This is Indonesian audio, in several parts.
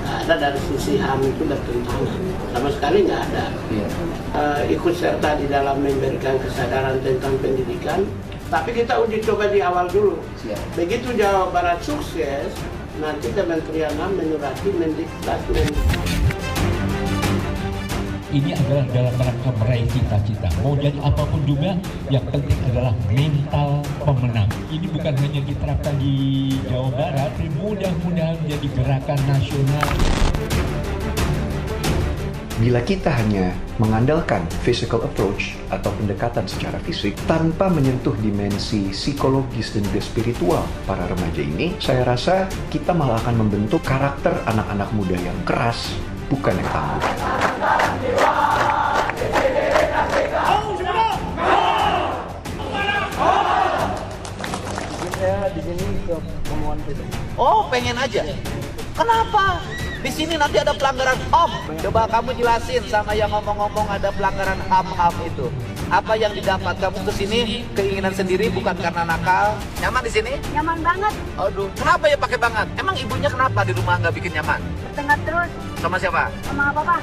Nggak ada dari sisi HAM itu bertentangan, sama sekali nggak ada. Ikut serta di dalam memberikan kesadaran tentang pendidikan, tapi kita uji coba di awal dulu. Begitu Jawa Barat sukses, nanti Kementerian HAM menyurati Mendikbud. Ini adalah dalam rangka meraih cita-cita. Mau jadi apapun juga, yang penting adalah mental pemenang. Ini bukan hanya diterapkan di Jawa Barat, tapi mudah-mudahan menjadi gerakan nasional. Bila kita hanya mengandalkan physical approach atau pendekatan secara fisik tanpa menyentuh dimensi psikologis dan juga spiritual para remaja ini, saya rasa kita malah akan membentuk karakter anak-anak muda yang keras, bukan yang tangguh. Di sini ke pemohon itu. Oh, pengen aja. Kenapa? Di sini nanti ada pelanggaran HAM. Coba kamu jelasin sama yang ngomong-ngomong ada pelanggaran HAM itu. Apa yang didapat? Kamu ke sini keinginan sendiri bukan karena nakal. Nyaman di sini? Nyaman banget. Aduh, kenapa ya pakai banget? Emang ibunya kenapa di rumah nggak bikin nyaman? Tengah terus Sama siapa? sama papa.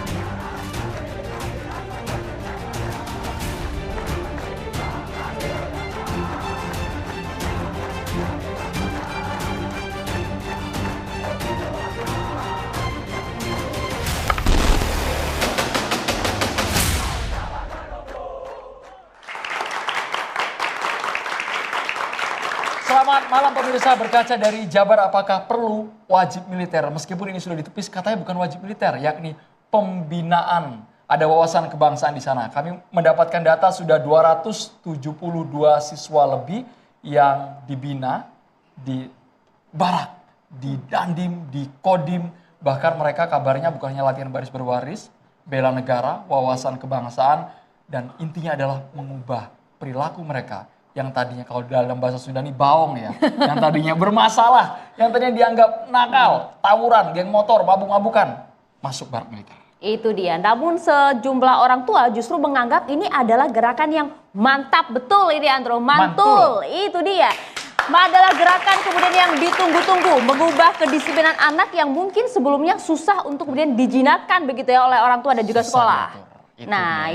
Selamat malam pemirsa, berkaca dari Jabar apakah perlu wajib militer? Meskipun ini sudah ditepis katanya bukan wajib militer, yakni pembinaan. Ada wawasan kebangsaan di sana. Kami mendapatkan data sudah 272 siswa lebih yang dibina di Barak, di Dandim, di Kodim. Bahkan mereka kabarnya bukan hanya latihan baris berbaris, bela negara, wawasan kebangsaan, dan intinya adalah mengubah perilaku mereka yang tadinya kalau dalam bahasa Sunda ini baong ya, yang tadinya bermasalah, yang tadinya dianggap nakal, tawuran, geng motor, mabuk-mabukan, masuk barak militer. Itu dia. Namun sejumlah orang tua justru menganggap ini adalah gerakan yang mantap betul ini Andro. Mantul. Itu dia. Adalah gerakan kemudian yang ditunggu-tunggu, mengubah kedisiplinan anak yang mungkin sebelumnya susah untuk kemudian dijinakkan begitu ya oleh orang tua dan juga sekolah.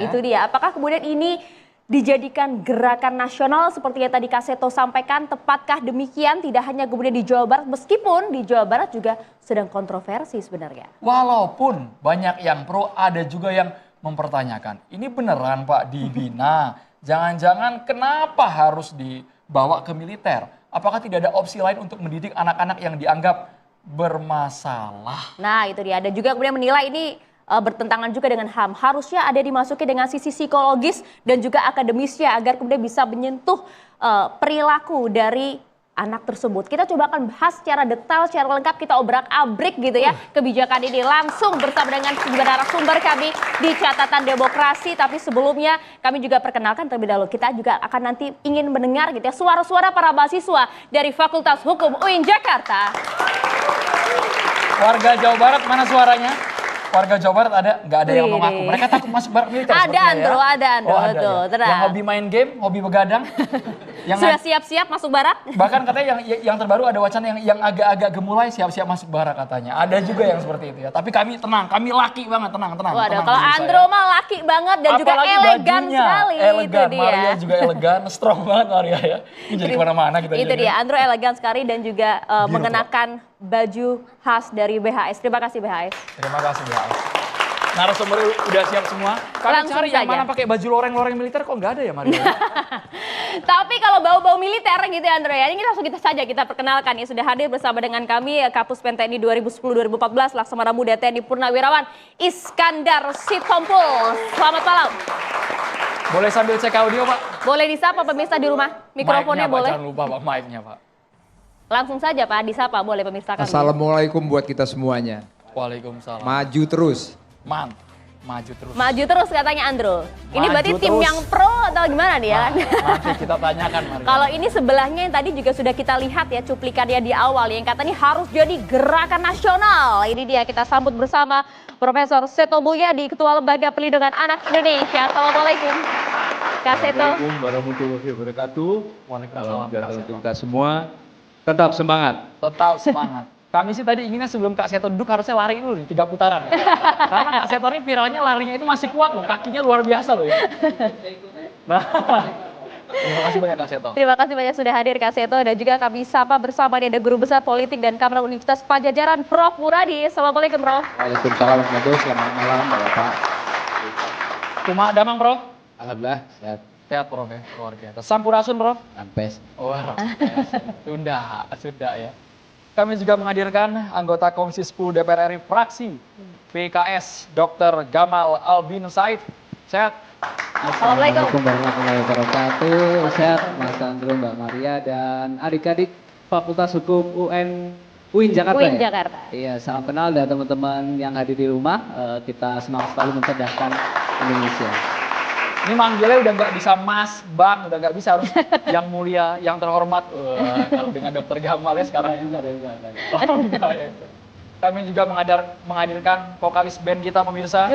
Itu dia. Apakah kemudian ini dijadikan gerakan nasional seperti yang tadi Kak Seto sampaikan, tepatkah demikian? Tidak hanya kemudian di Jawa Barat, meskipun di Jawa Barat juga sedang kontroversi sebenarnya. Walaupun banyak yang pro, ada juga yang mempertanyakan. Ini beneran Pak dibina? Jangan-jangan kenapa harus dibawa ke militer? Apakah tidak ada opsi lain untuk mendidik anak-anak yang dianggap bermasalah? Nah itu dia, ada juga kemudian menilai ini bertentangan juga dengan HAM. Harusnya ada dimasuki dengan sisi psikologis dan juga akademisnya agar kemudian bisa menyentuh perilaku dari anak tersebut. Kita coba akan bahas secara detail, secara lengkap, kita obrak-abrik gitu ya kebijakan ini langsung bersama dengan narasumber kami di Catatan Demokrasi. Tapi sebelumnya kami juga perkenalkan terlebih dahulu, kita juga akan nanti ingin mendengar gitu ya suara-suara para mahasiswa dari Fakultas Hukum UIN Jakarta. Warga Jawa Barat mana suaranya? Warga Jawa Barat ada? Nggak ada yang mau ngaku. Mereka takut masuk barak militer. Ada Andro, ya? ada Andro. Oh, ada, tuh, ya? Yang hobi main game, hobi begadang. Yang sudah siap-siap masuk barak? Bahkan katanya yang terbaru ada wacana yang agak-agak gemulai siap-siap masuk barak katanya. Ada juga yang seperti itu ya. Tapi kami tenang, kami laki banget, tenang. Waduh, kalau Andro mah laki banget dan apalagi juga elegan bajunya, sekali. Elegan, itu dia. Maria juga elegan, strong banget Maria ya. Ini jadi kemana-mana kita. Itu dia, Andro elegan sekali dan juga mengenakan baju khas dari BHS. Terima kasih BHS. Terima kasih BHS. Narasumber udah siap semua. Kalian Langsung cari yang saja. mana pakai baju loreng-loreng militer kok nggak ada ya Maria? Tapi kalau bau-bau militer gitu ya Andro ya, ini langsung kita perkenalkan ya. Sudah hadir bersama dengan kami Kapus Pen TNI 2010-2014 Laksamana Muda TNI Purnawirawan Iskandar Sitompul. Selamat malam. Boleh sambil cek audio Pak? Boleh disapa pemirsa di rumah? Mikrofonnya Mic-nya, boleh? Pak, jangan lupa Pak, mic-nya Pak. Langsung saja Pak, disapa boleh pemirsa kami. Assalamualaikum buat kita semuanya. Waalaikumsalam. Maju terus. Maju terus. Maju terus katanya Andro. Ini Maju berarti tim terus. yang pro atau gimana nih ya? Nanti kita tanyakan Maria. Kalau ini sebelahnya yang tadi juga sudah kita lihat ya cuplikannya di awal yang katanya harus jadi gerakan nasional. Ini dia kita sambut bersama Profesor Seto Mulyadi, Ketua Lembaga Perlindungan Anak Indonesia. Assalamualaikum. Kak Seto. Assalamualaikum warahmatullahi wabarakatuh. Salam sejahtera untuk kita semua. Tetap semangat. Tetap semangat. Kami sih tadi inginnya sebelum Kak Seto duduk harusnya lari dulu nih, 3 putaran. Karena Kak Seto ini viralnya larinya itu masih kuat loh, kakinya luar biasa loh ya. Nah, terima kasih banyak Kak Seto. Terima kasih banyak sudah hadir Kak Seto dan juga kami sapa bersama nih ada Guru Besar Politik dan Keamanan Universitas Padjadjaran Prof. Muradi. Assalamualaikum Prof. Waalaikumsalam warahmatullahi selamat malam Bapak. Kumaha damang Prof? Alhamdulillah sehat. Sehat Prof ya, luar biasa. Sampurasun Prof? Ampes. Oh, sudah ya. Kami juga menghadirkan anggota Komisi 10 DPR RI fraksi PKS Dr. Gamal Albin Said. Sehat? Assalamualaikum. Warahmatullahi wabarakatuh. Sehat Mas Andro, Mbak Maria dan adik-adik Fakultas Hukum UIN Jakarta. UIN ya? Jakarta. Iya, salam kenal dan teman-teman yang hadir di rumah. Kita senang sekali mencerdaskan Indonesia. Ini manggilnya udah nggak bisa Mas, Bang, udah nggak bisa harus yang mulia, yang terhormat. Wah, kalau dengan Dokter Gamal ya sekarang juga ada. Oh, enggak ya. Kami juga menghadirkan vokalis band kita pemirsa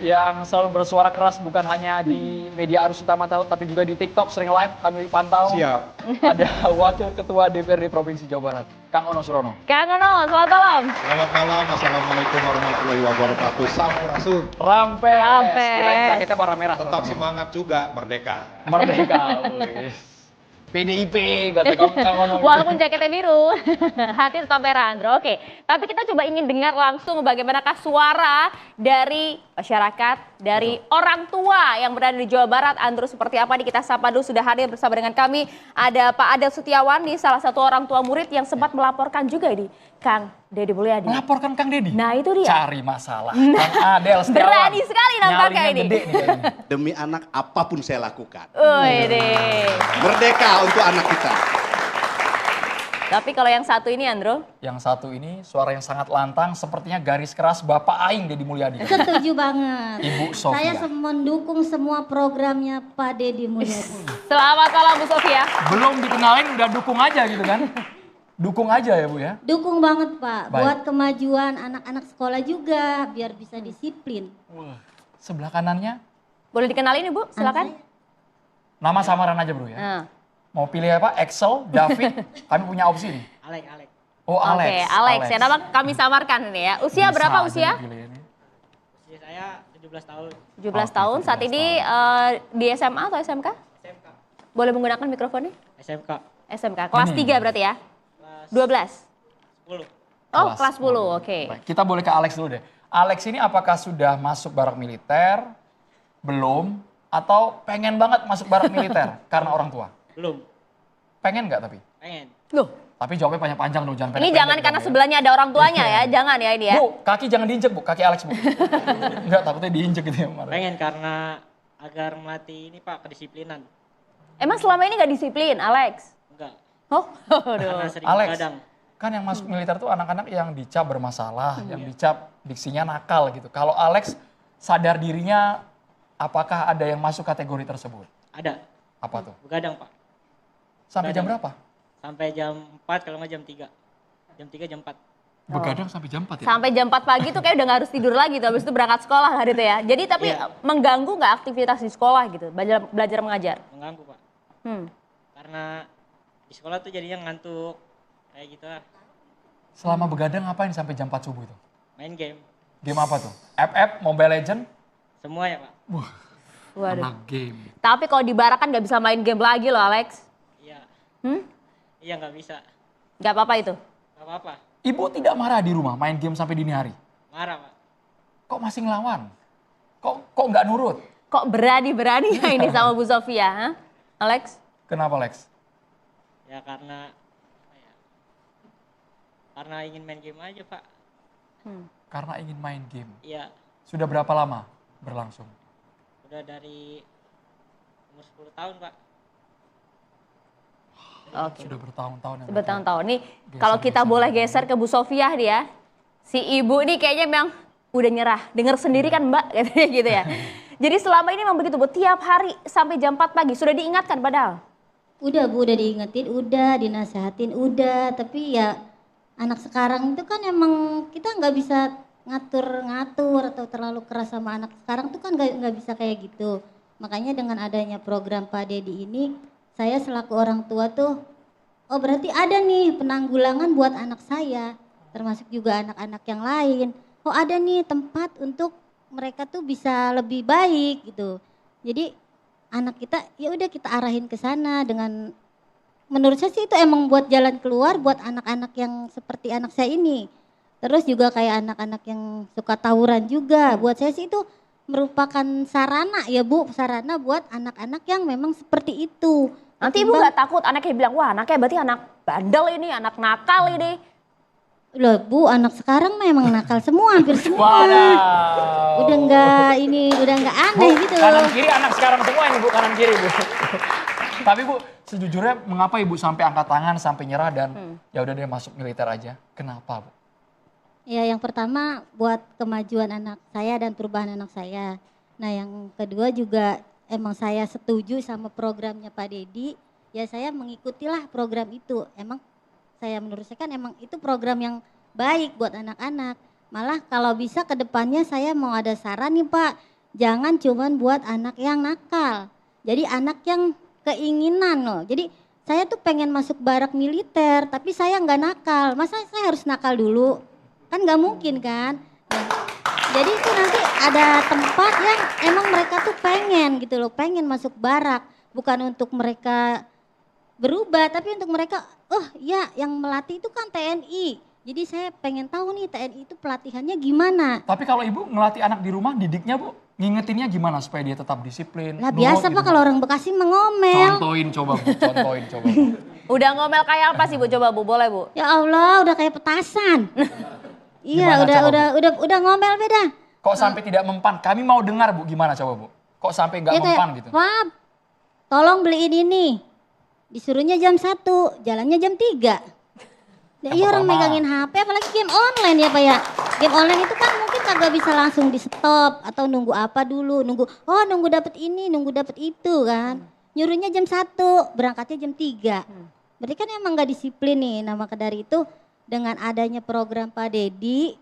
yang selalu bersuara keras bukan hanya di media arus utama tahu tapi juga di TikTok sering live kami pantau. Siap. Ada Wakil Ketua DPRD Provinsi Jawa Barat, Kang Ono Surono. Kang Ono, selamat malam. Selamat malam, Assalamualaikum warahmatullahi wabarakatuh. Sampurasun. Rampes. Kita warna merah. Tetap semangat juga, merdeka. Merdeka. PDIP, kata Kang Ono. Walaupun jaketnya biru, hati tetap merah Andro. Oke, tapi kita coba ingin dengar langsung bagaimanakah suara dari masyarakat, dari orang tua yang berada di Jawa Barat. Andro seperti apa nih, kita sapa dulu, sudah hadir bersama dengan kami. Ada Pak Adel Setiawan nih, salah satu orang tua murid yang sempat melaporkan juga di Kang Deddy Mulyadi. Melaporkan Kang Deddy? Nah itu dia. Cari masalah. Kang Adel Setiawan. Berani sekali nampaknya ini. Gede nih kayaknya. Demi anak apapun saya lakukan. Merdeka untuk anak kita. Tapi kalau yang satu ini Andro? Yang satu ini suara yang sangat lantang, sepertinya garis keras Bapak Aing Deddy Mulyadi. Setuju banget. Ibu Sofia. Saya mendukung semua programnya Pak Deddy Mulyadi. Selamat malam Bu Sofia. Belum dikenalin udah dukung aja gitu kan? Dukung aja ya Bu ya? Dukung banget Pak, Baik. buat kemajuan anak-anak sekolah juga, biar bisa disiplin. Wah, sebelah kanannya Boleh dikenalin Ibu, silakan. nama samaran aja Bro ya. Nah. Mau pilih apa? Excel, David, kami punya opsi nih. Alex. Oh Alex. Oke, Alex. Ya, nama kami samarkan ini ya. Usia Bisa berapa aja usia? dipilihin. Usia saya 17 tahun. 17 tahun. Saat ini di SMA atau SMK? SMK. Boleh menggunakan mikrofonnya? SMK. SMK. Kelas 3 berarti ya? 12? 10. Oh, kelas 10. Oke. Baik, kita boleh ke Alex dulu deh. Alex ini apakah sudah masuk barak militer? Belum? Atau pengen banget masuk barak militer karena orang tua? Belum. Pengen nggak tapi? Pengen. Loh, Tapi jawabnya panjang-panjang dong, jangan ini pendek-pendek jangan dong karena ya. sebelahnya ada orang tuanya ya. Jangan ya ini ya. Bu, kaki jangan diinjek Bu, kaki Alex Bu. Enggak, takutnya diinjek gitu ya kemarin. Pengen karena agar melatih ini Pak, kedisiplinan. Emang selama ini nggak disiplin, Alex? Enggak. Oh, Karena sering Alex, begadang. kan yang masuk militer tuh anak-anak yang dicap bermasalah, yang dicap diksinya nakal gitu. Kalau Alex sadar dirinya, apakah ada yang masuk kategori tersebut? Ada. Apa tuh? Begadang Pak. Sampai jam Begadang. berapa? Sampai jam 4 kalau nggak jam 3. Jam 3 jam 4. Begadang sampai jam 4 ya? Sampai jam 4 pagi tuh kayak udah nggak harus tidur lagi tuh. Habis itu berangkat sekolah gitu ya. Jadi tapi Iya. mengganggu nggak aktivitas di sekolah gitu? Belajar mengajar? Mengganggu Pak. Karena di sekolah tuh jadinya ngantuk. Kayak gitu lah. Selama begadang ngapain sampai jam 4 subuh itu? Main game. Game apa tuh? FF, Mobile Legend? Semua ya Pak. Waduh. Anak game. Tapi kalau di barak kan nggak bisa main game lagi loh, Alex. Iya. Hmm? Iya nggak bisa. Nggak apa-apa itu? Nggak apa-apa. Ibu tidak marah di rumah main game sampai dini hari? Marah Pak. Kok masih ngelawan? Kok nggak nurut? Kok berani-beraninya ini sama Bu Sofia, ha? Alex? Kenapa Lex? Ya karena apa ya? Karena ingin main game aja Pak. Karena ingin main game. Iya. Sudah berapa lama berlangsung? Udah dari umur 10 tahun Pak. Oke. Sudah bertahun-tahun. ya, Bertahun-tahun. Nih Geser, kalau kita geser, boleh geser. geser ke Bu Sofia dia, si ibu ini kayaknya memang udah nyerah. Dengar sendiri kan Mbak, katanya gitu ya. Jadi selama ini memang begitu Bu, tiap hari sampai jam 4 pagi sudah diingatkan padahal. Udah Bu, udah diingetin, udah dinasehatin, udah. Tapi ya anak sekarang itu kan emang kita nggak bisa ngatur-ngatur atau terlalu keras sama anak sekarang tuh kan nggak bisa kayak gitu. Makanya dengan adanya program Pak Deddy ini, saya selaku orang tua tuh oh berarti ada nih penanggulangan buat anak saya, termasuk juga anak-anak yang lain. Oh ada nih tempat untuk mereka tuh bisa lebih baik gitu. Jadi anak kita ya udah kita arahin ke sana dengan, menurut saya sih itu emang buat jalan keluar buat anak-anak yang seperti anak saya ini. Terus juga kayak anak-anak yang suka tawuran juga, buat saya sih itu merupakan sarana ya Bu, sarana buat anak-anak yang memang seperti itu. Nanti Ibu nggak takut anaknya bilang, wah anaknya berarti anak bandel ini, anak nakal ini. Loh Bu, anak sekarang memang nakal semua, hampir semua. Udah nggak aneh Bu, gitu. Kanan kiri anak sekarang semua ini Bu, kanan kiri Bu. Tapi Bu, sejujurnya mengapa Ibu sampai angkat tangan, sampai nyerah dan ya udah deh masuk militer aja? Kenapa Bu? Ya yang pertama buat kemajuan anak saya dan perubahan anak saya. Nah yang kedua juga emang saya setuju sama programnya Pak Dedi. Ya saya mengikutilah program itu. Emang saya menurut saya kan emang itu program yang baik buat anak-anak. Malah kalau bisa ke depannya saya mau ada saran nih Pak. Jangan cuman buat anak yang nakal. Jadi anak yang keinginan loh. Jadi saya tuh pengen masuk barak militer tapi saya nggak nakal. Masa saya harus nakal dulu? Kan nggak mungkin kan. Nah, jadi itu nanti ada tempat yang emang mereka tuh pengen gitu loh, pengen masuk barak. Bukan untuk mereka berubah, tapi untuk mereka, oh ya yang melatih itu kan TNI. Jadi saya pengen tahu nih TNI itu pelatihannya gimana. Tapi kalau Ibu ngelatih anak di rumah, didiknya Bu, ngingetinnya gimana supaya dia tetap disiplin? Lah biasa gitu, Pak kalau orang Bekasi mengomel. Contohin coba Bu, contohin coba Bu. Udah ngomel kayak apa sih Bu? Coba Bu, boleh Bu? Ya Allah, udah kayak petasan. Iya, udah ngomel beda. Kok sampai tidak mempan? Kami mau dengar Bu, gimana coba Bu? Kok sampai nggak mempan gitu? Pak, tolong beliin ini. Disuruhnya jam 1, jalannya jam 3. Ya iya orang megangin HP, apalagi game online ya Pak ya. Game online itu kan mungkin kagak bisa langsung di stop atau nunggu apa dulu. Nunggu dapet ini, nunggu dapet itu kan. Nyuruhnya jam 1, berangkatnya jam 3. Berarti kan emang gak disiplin nih. Nah maka dari itu dengan adanya program Pak Dedi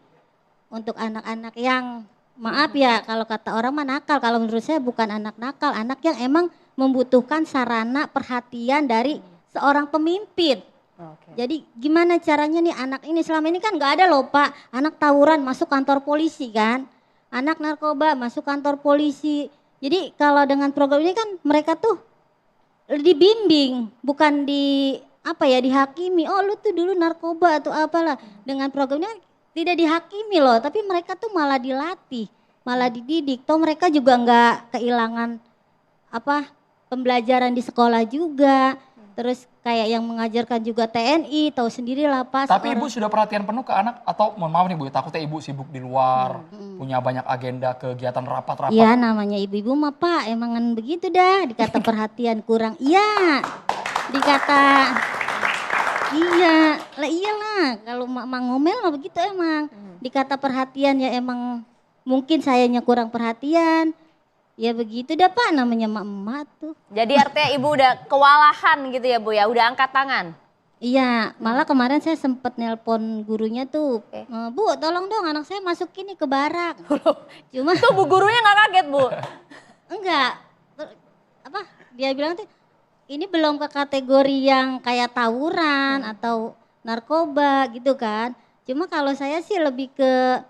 untuk anak-anak yang maaf ya kalau kata orang mah nakal, kalau menurut saya bukan anak nakal, anak yang emang membutuhkan sarana perhatian dari seorang pemimpin. Jadi gimana caranya nih anak ini, selama ini kan gak ada loh Pak, anak tawuran masuk kantor polisi kan, anak narkoba masuk kantor polisi. Jadi kalau dengan program ini kan mereka tuh dibimbing, bukan dihakimi. Oh lu tuh dulu narkoba atau apalah. Dengan programnya tidak dihakimi loh, tapi mereka tuh malah dilatih, malah dididik. Toh mereka juga nggak kehilangan pembelajaran di sekolah juga. Terus kayak yang mengajarkan juga TNI, tahu sendiri lah Pak. Tapi Ibu sudah perhatian penuh ke anak atau mohon maaf nih Bu, takutnya Ibu sibuk di luar, punya banyak agenda kegiatan rapat-rapat. Iya namanya ibu-ibu mah Pak, emangan begitu dah, dikata perhatian kurang. Iya. Dikata iya, lah iyalah kalau mak ngomel mah begitu emang. Dikata perhatian ya emang mungkin sayanya kurang perhatian. Ya begitu dah Pak, namanya emak-emak tuh. Jadi artinya Ibu udah kewalahan gitu ya Bu ya, udah angkat tangan? Iya, malah kemarin saya sempet nelpon gurunya tuh. Bu tolong dong anak saya masuk ini ke barak. Cuma tuh Bu gurunya gak kaget Bu? Enggak, dia bilang tuh ini belum ke kategori yang kayak tawuran atau narkoba gitu kan. Cuma kalau saya sih lebih ke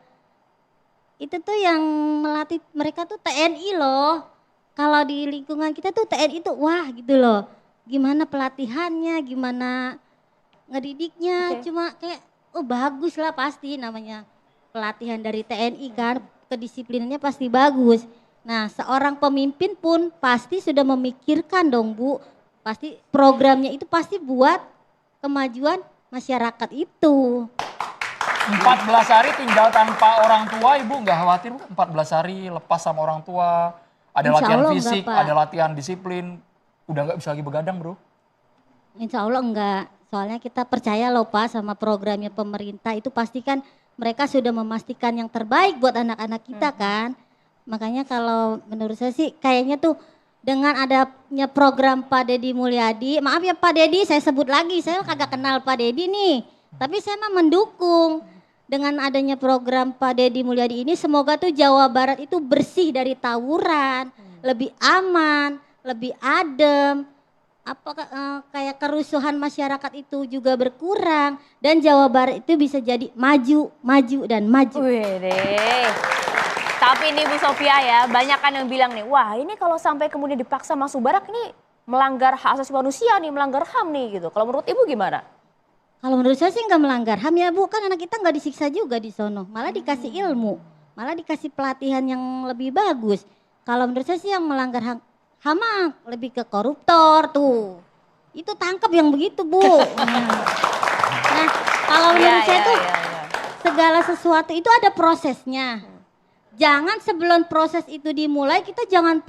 itu tuh yang melatih mereka tuh TNI loh. Kalau di lingkungan kita tuh TNI tuh wah gitu loh. Gimana pelatihannya, gimana ngedidiknya. Cuma kayak bagus lah pasti namanya pelatihan dari TNI kan. Kedisiplinannya pasti bagus. Nah seorang pemimpin pun pasti sudah memikirkan dong Bu. Pasti programnya itu pasti buat kemajuan masyarakat itu. 14 hari tinggal tanpa orang tua, Ibu nggak khawatir Bu? 14 hari lepas sama orang tua, ada latihan fisik, ada latihan disiplin, udah nggak bisa lagi begadang Bro? Insya Allah enggak, soalnya kita percaya loh Pak sama programnya pemerintah itu pasti kan mereka sudah memastikan yang terbaik buat anak-anak kita kan. Makanya kalau menurut saya sih kayaknya tuh dengan adanya program Pak Dedi Mulyadi, maaf ya Pak Dedi saya sebut lagi, saya kagak kenal Pak Dedi nih. Tapi saya mah mendukung dengan adanya program Pak Dedi Mulyadi ini semoga tuh Jawa Barat itu bersih dari tawuran, lebih aman, lebih adem. apakah kayak kerusuhan masyarakat itu juga berkurang dan Jawa Barat itu bisa jadi maju, maju dan maju. Wih, tapi ini Bu Sofia ya, banyak kan yang bilang nih, wah ini kalau sampai kemudian dipaksa masuk barak ini melanggar hak asasi manusia nih, melanggar HAM nih gitu. Kalau menurut Ibu gimana? Kalau menurut saya sih nggak melanggar HAM ya Bu, kan anak kita nggak disiksa juga di sono, malah dikasih ilmu, malah dikasih pelatihan yang lebih bagus. Kalau menurut saya sih yang melanggar HAM lebih ke koruptor tuh. Itu tangkap yang begitu Bu. Nah kalau menurut saya tuh segala sesuatu itu ada prosesnya. Jangan sebelum proses itu dimulai kita jangan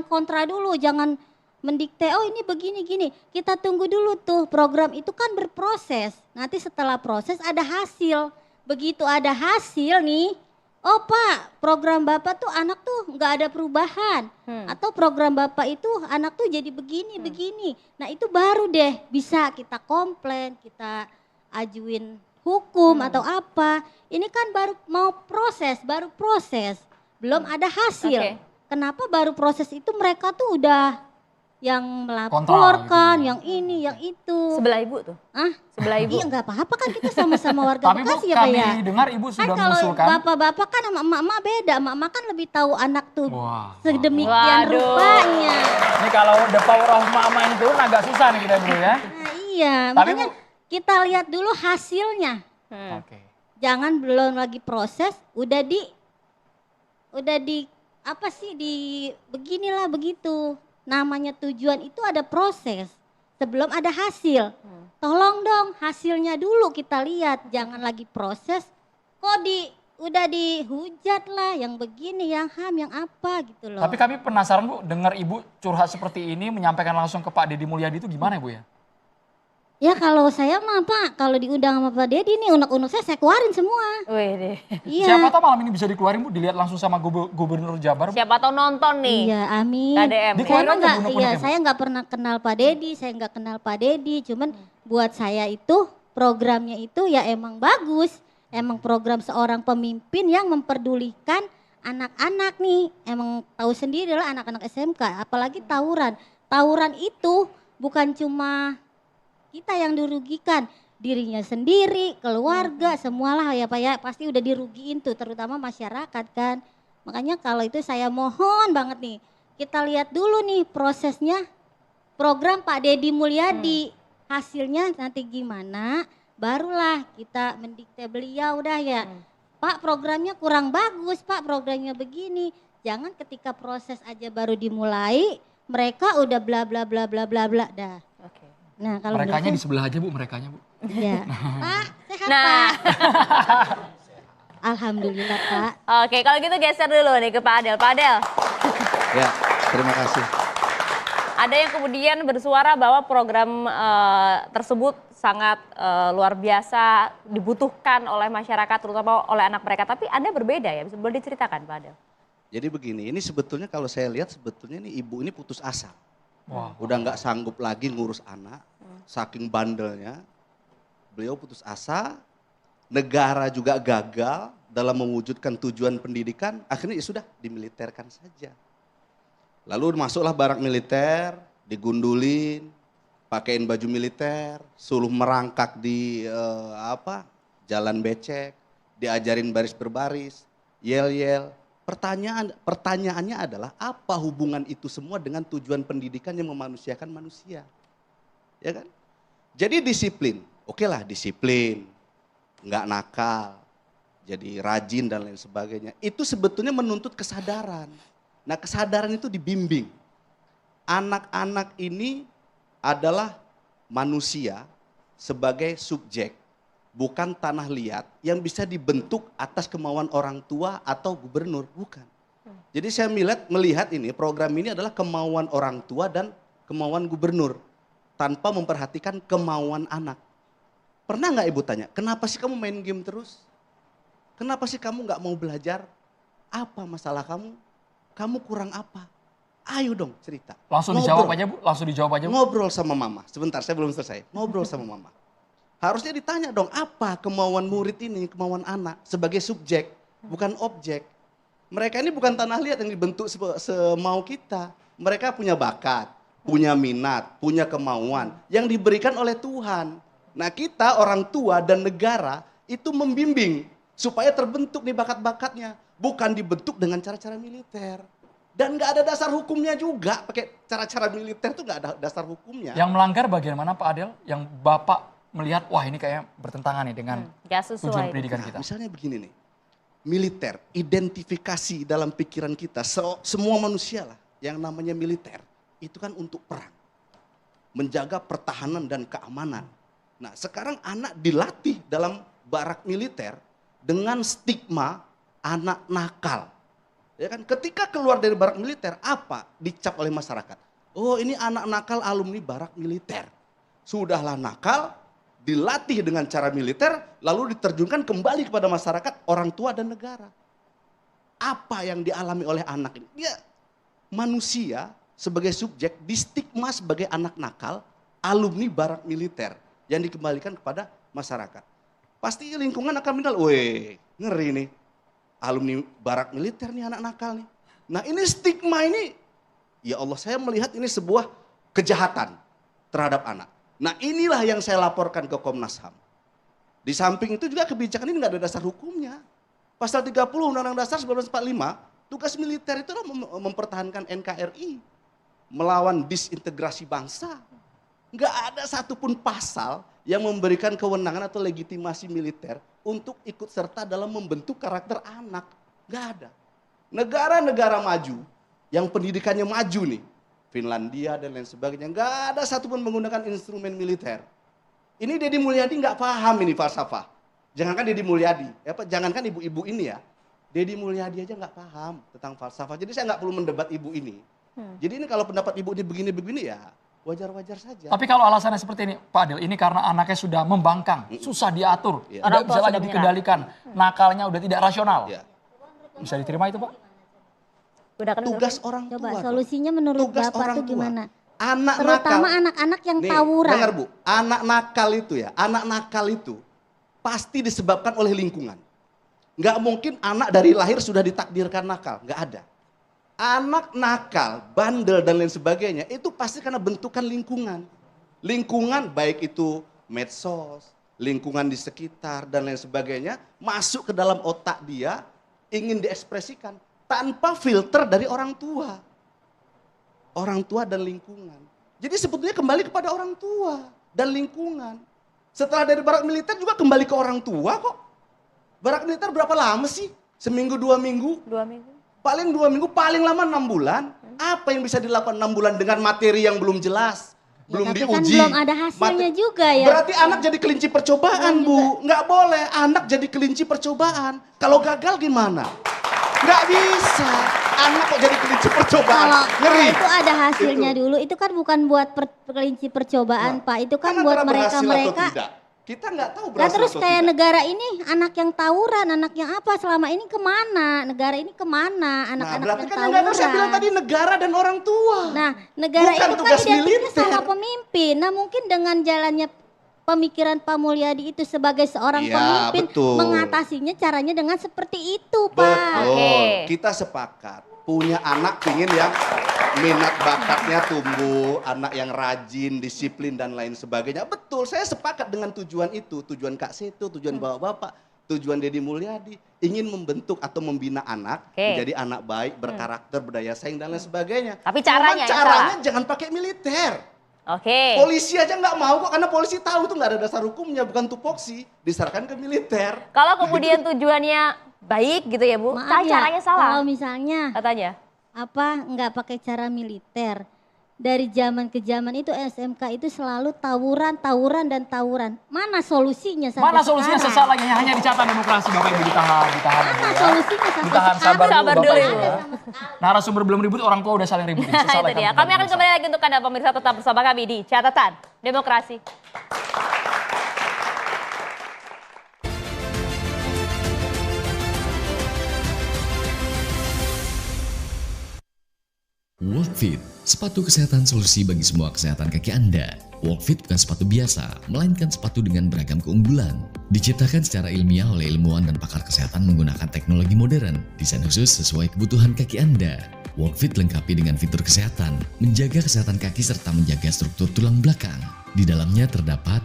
kontra dulu, jangan mendikte oh ini begini gini. Kita tunggu dulu tuh, program itu kan berproses. Nanti setelah proses ada hasil. Begitu ada hasil nih, oh Pak, program Bapak tuh anak tuh nggak ada perubahan. Atau program Bapak itu anak tuh jadi begini. Nah itu baru deh bisa kita komplain, kita ajuin hukum atau apa. Ini kan baru mau baru proses. Belum ada hasil. Kenapa baru proses itu mereka tuh udah yang melaporkan, gitu. Yang ini, yang itu. Sebelah Ibu tuh? Sebelah Ibu? Iya nggak apa-apa kan kita sama-sama warga Bekasi ya Pak ya. Tapi Bu, kami dengar Ibu sudah kalau mengusulkan. bapak-bapak kan sama emak-emak beda, emak-emak kan lebih tahu anak tuh sedemikian rupanya. Ini kalau the power of mama itu agak susah nih kita dulu ya. Nah, iya, tapi makanya kita lihat dulu hasilnya. Jangan belum lagi proses, udah di apa sih beginilah begitu. Namanya tujuan itu ada proses sebelum ada hasil. Tolong dong hasilnya dulu kita lihat, jangan lagi proses kok udah dihujat lah yang begini, yang HAM, yang apa gitu loh. Tapi kami penasaran Bu, dengar Ibu curhat seperti ini menyampaikan langsung ke Pak Deddy Mulyadi itu gimana Bu ya? Ya kalau saya mah Pak, kalau diundang sama Pak Deddy nih unek-unek saya keluarin semua. Wih, iya. Siapa tahu malam ini bisa dikeluarin Bu, dilihat langsung sama Gubernur Jabar. Siapa tahu nonton nih. Iya, amin. KDM. Saya nggak pernah kenal Pak Deddy, saya nggak kenal Pak Deddy. Cuman buat saya itu programnya itu ya emang bagus. Emang program seorang pemimpin yang memperdulikan anak-anak nih. Emang tahu sendiri lah anak-anak SMK, apalagi tawuran. Tawuran itu bukan cuma kita yang dirugikan, dirinya sendiri, keluarga, semualah ya Pak ya, pasti udah dirugiin tuh, terutama masyarakat kan. Makanya kalau itu saya mohon banget nih, kita lihat dulu nih prosesnya, program Pak Deddy Mulyadi, hasilnya nanti gimana, barulah kita mendikte beliau udah ya. Pak programnya kurang bagus, Pak programnya begini, jangan ketika proses aja baru dimulai, mereka udah bla bla bla bla bla bla dah. Nah, kalau merekanya di sebelah aja Bu, merekanya Bu. Iya. Pak, sehat Pak. Alhamdulillah Pak. Oke, kalau gitu geser dulu nih ke Pak Adel. Pak Adel. Ya, terima kasih. Ada yang kemudian bersuara bahwa program tersebut sangat luar biasa dibutuhkan oleh masyarakat, terutama oleh anak mereka. Tapi Anda berbeda ya, boleh diceritakan Pak Adel? Jadi begini, ini sebetulnya kalau saya lihat sebetulnya nih ibu ini putus asa. Udah nggak sanggup lagi ngurus anak, saking bandelnya. Beliau putus asa, negara juga gagal dalam mewujudkan tujuan pendidikan, akhirnya ya sudah dimiliterkan saja. Lalu masuklah barak militer, digundulin, pakaiin baju militer, suruh merangkak di jalan becek, diajarin baris berbaris, yel-yel. Pertanyaannya adalah apa hubungan itu semua dengan tujuan pendidikan yang memanusiakan manusia? Ya kan? Jadi disiplin, oke lah disiplin, nggak nakal, jadi rajin dan lain sebagainya. Itu sebetulnya menuntut kesadaran. Nah kesadaran itu dibimbing. Anak-anak ini adalah manusia sebagai subjek. Bukan tanah liat yang bisa dibentuk atas kemauan orang tua atau gubernur, bukan. Jadi saya melihat ini, program ini adalah kemauan orang tua dan kemauan gubernur. Tanpa memperhatikan kemauan anak. Pernah nggak ibu tanya, kenapa sih kamu main game terus? Kenapa sih kamu nggak mau belajar? Apa masalah kamu? Kamu kurang apa? Ayo dong cerita. Langsung dijawab aja Bu, langsung dijawab aja Bu. Ngobrol sama mama, sebentar saya belum selesai. Ngobrol sama mama. Harusnya ditanya dong, apa kemauan murid ini, kemauan anak sebagai subjek, bukan objek. Mereka ini bukan tanah liat yang dibentuk semau kita. Mereka punya bakat, punya minat, punya kemauan yang diberikan oleh Tuhan. Nah kita orang tua dan negara itu membimbing supaya terbentuk nih bakat-bakatnya. Bukan dibentuk dengan cara-cara militer. Dan gak ada dasar hukumnya juga. Pakai cara-cara militer tuh gak ada dasar hukumnya. Yang melanggar bagaimana Pak Adel? Yang Bapak melihat, wah ini kayaknya bertentangan nih dengan tujuan pendidikan kita. Misalnya begini nih. Militer, identifikasi dalam pikiran kita. Semua manusia lah yang namanya militer. Itu kan untuk perang. Menjaga pertahanan dan keamanan. Nah sekarang anak dilatih dalam barak militer dengan stigma anak nakal. Ya kan? Ketika keluar dari barak militer, apa dicap oleh masyarakat? Oh ini anak nakal alumni barak militer. Sudahlah nakal, dilatih dengan cara militer, lalu diterjunkan kembali kepada masyarakat, orang tua dan negara. Apa yang dialami oleh anak ini? Dia manusia sebagai subjek distigma sebagai anak nakal, alumni barak militer yang dikembalikan kepada masyarakat. Pasti lingkungan akan menilai, weh ngeri nih, alumni barak militer nih anak nakal nih. Nah ini stigma ini, ya Allah saya melihat ini sebuah kejahatan terhadap anak. Nah inilah yang saya laporkan ke Komnas HAM. Di samping itu juga kebijakan ini nggak ada dasar hukumnya. Pasal 30 Undang-Undang Dasar 1945, tugas militer itu adalah mempertahankan NKRI. Melawan disintegrasi bangsa. Nggak ada satupun pasal yang memberikan kewenangan atau legitimasi militer untuk ikut serta dalam membentuk karakter anak. Nggak ada. Negara-negara maju yang pendidikannya maju nih, Finlandia dan lain sebagainya, nggak ada satupun menggunakan instrumen militer. Ini Deddy Mulyadi nggak paham ini falsafah. Jangankan Deddy Mulyadi, jangankan ibu-ibu ini ya, Deddy Mulyadi aja nggak paham tentang falsafah. Jadi saya nggak perlu mendebat ibu ini. Jadi ini kalau pendapat ibu ini begini-begini ya wajar-wajar saja. Tapi kalau alasannya seperti ini, Pak Adel, ini karena anaknya sudah membangkang, susah diatur, tidak bisa lagi dikendalikan, nakalnya udah tidak rasional. Bisa diterima itu, Pak? Tugas orang tua. Coba solusinya menurut Tugas Bapak orang itu tua. gimana? Anak Terutama nakal. anak-anak yang Nih, tawuran. dengar Bu, anak nakal itu ya, anak nakal itu pasti disebabkan oleh lingkungan. Nggak mungkin anak dari lahir sudah ditakdirkan nakal, nggak ada. Anak nakal, bandel dan lain sebagainya itu pasti karena bentukan lingkungan. Lingkungan baik itu medsos, lingkungan di sekitar dan lain sebagainya masuk ke dalam otak dia, ingin diekspresikan tanpa filter dari orang tua. Orang tua dan lingkungan. Jadi sebetulnya kembali kepada orang tua dan lingkungan. Setelah dari barak militer juga kembali ke orang tua kok. Barak militer berapa lama sih? Seminggu, 2 minggu? 2 minggu. Paling 2 minggu, paling lama 6 bulan. Apa yang bisa dilakukan 6 bulan dengan materi yang belum jelas? Belum Tapi diuji. kan belum ada hasilnya juga ya. Berarti anak jadi kelinci percobaan Bu. Nggak boleh anak jadi kelinci percobaan. Kalau gagal gimana? Nggak bisa. Anak kok jadi kelinci percobaan. Ngeri. Itu ada hasilnya dulu. Itu kan bukan buat kelinci percobaan Pak. Itu kan buat mereka-mereka. Kita nggak tahu Nah berhasil terus atau kayak tidak. negara ini anak yang tawuran, anak yang apa selama ini kemana? Negara ini kemana? Anak-anak Berarti yang kan tawuran. yang nggak saya bilang tadi negara dan orang tua. Nah negara Bukan itu kan tugas identiknya militer. sama pemimpin. Nah mungkin dengan jalannya pemikiran Pak Mulyadi itu sebagai seorang Iya, pemimpin betul. mengatasinya caranya dengan seperti itu Pak. Betul. Kita sepakat. Punya anak pingin yang minat bakatnya tumbuh, anak yang rajin, disiplin dan lain sebagainya. Betul, saya sepakat dengan tujuan itu. Tujuan Kak Seto, tujuan Bapak-Bapak, tujuan Deddy Mulyadi. Ingin membentuk atau membina anak menjadi anak baik, berkarakter, berdaya saing dan lain sebagainya. Tapi caranya Cuman caranya jangan pakai militer. Oke. Polisi aja nggak mau kok karena polisi tahu itu nggak ada dasar hukumnya, bukan tupoksi, diserahkan ke militer. Kalau kemudian tujuannya baik gitu ya Bu, Maaf ya, caranya salah. Kalau misalnya Katanya. nggak pakai cara militer. Dari zaman ke zaman itu SMK itu selalu tawuran. Mana solusinya sampai Mana solusinya sekarang? sesaat lagi hanya dicatat demokrasi Bapak Ibu ditahan Mana ya. solusinya sampai Ditahan, sabar sekarang? dulu Bapak Ibu ya. Narasumber belum ribut, orang tua udah saling ribut. Nah, itu dia. Kami akan kembali lagi untuk Anda pemirsa, tetap bersama kami di Catatan Demokrasi. Walkfit, sepatu kesehatan solusi bagi semua kesehatan kaki Anda. Walkfit bukan sepatu biasa, melainkan sepatu dengan beragam keunggulan. Diciptakan secara ilmiah oleh ilmuwan dan pakar kesehatan menggunakan teknologi modern, desain khusus sesuai kebutuhan kaki Anda. Walkfit dilengkapi dengan fitur kesehatan, menjaga kesehatan kaki serta menjaga struktur tulang belakang. Di dalamnya terdapat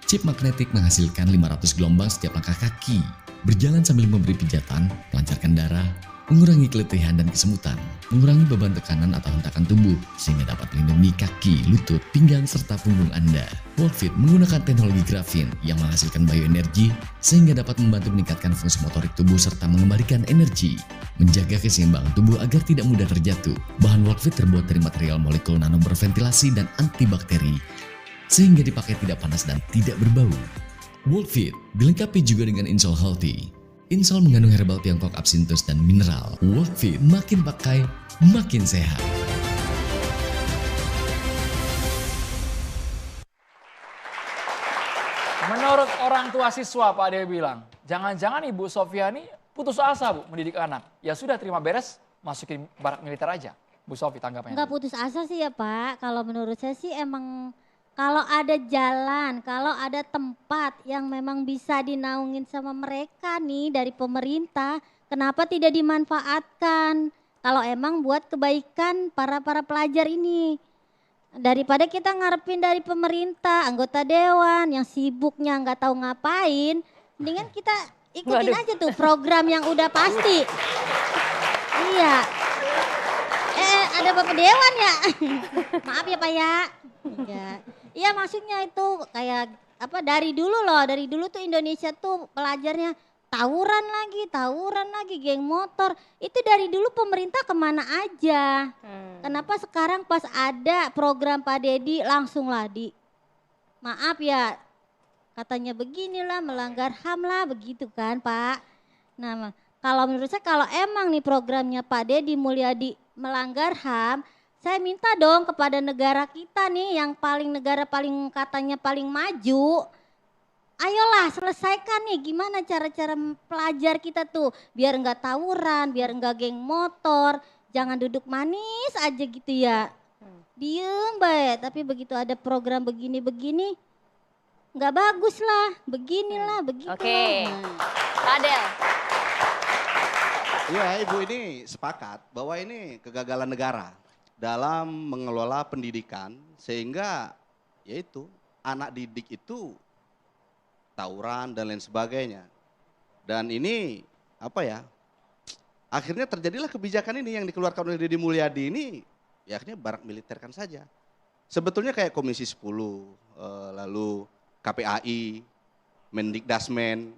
chip magnetik menghasilkan 500 gelombang setiap langkah kaki, berjalan sambil memberi pijatan, melancarkan darah, mengurangi keletihan dan kesemutan, mengurangi beban tekanan atau hentakan tubuh, sehingga dapat melindungi kaki, lutut, pinggang, serta punggung Anda. Walkfit menggunakan teknologi grafin yang menghasilkan bioenergi, sehingga dapat membantu meningkatkan fungsi motorik tubuh serta mengembalikan energi, menjaga keseimbangan tubuh agar tidak mudah terjatuh. Bahan Walkfit terbuat dari material molekul nano berventilasi dan antibakteri, sehingga dipakai tidak panas dan tidak berbau. Walkfit dilengkapi juga dengan insole healthy. Insole mengandung herbal Tiongkok absinthus dan mineral. Walkfit makin pakai, makin sehat. Menurut orang tua siswa, Pak Ade bilang, jangan-jangan Ibu Sofia ini putus asa, Bu, mendidik anak. Ya sudah, terima beres, masukin barak militer aja. Bu Sofi, tanggapannya. Enggak putus asa sih ya Pak, kalau menurut saya sih emang kalau ada jalan, kalau ada tempat yang memang bisa dinaungin sama mereka nih dari pemerintah, kenapa tidak dimanfaatkan? Kalau emang buat kebaikan para pelajar ini. Daripada kita ngarepin dari pemerintah, anggota dewan yang sibuknya nggak tahu ngapain, mendingan kita ikutin aja tuh program yang udah pasti. Iya. Ada Bapak Dewan ya? Maaf ya Pak ya. Iya maksudnya itu kayak apa dari dulu loh, dari dulu tuh Indonesia tuh pelajarnya tawuran lagi, geng motor. Itu dari dulu pemerintah kemana aja. Kenapa sekarang pas ada program Pak Dedi langsung lah maaf ya katanya beginilah melanggar HAM lah begitu kan Pak. Nah kalau menurut saya kalau emang nih programnya Pak Dedi Mulyadi melanggar HAM, saya minta dong kepada negara kita nih yang negara paling katanya paling maju. Ayolah selesaikan nih gimana cara-cara pelajar kita tuh biar enggak tawuran, biar enggak geng motor, jangan duduk manis aja gitu ya. Diem baik, tapi begitu ada program begini-begini enggak bagus lah, beginilah, begitu. Oke. Adel. Iya, Ibu ini sepakat bahwa ini kegagalan negara dalam mengelola pendidikan sehingga yaitu anak didik itu tawuran dan lain sebagainya. Dan ini apa ya? Akhirnya terjadilah kebijakan ini yang dikeluarkan oleh Deddy Mulyadi ini ya akhirnya barak militerkan saja. Sebetulnya kayak Komisi 10, lalu KPAI, Mendikdasmen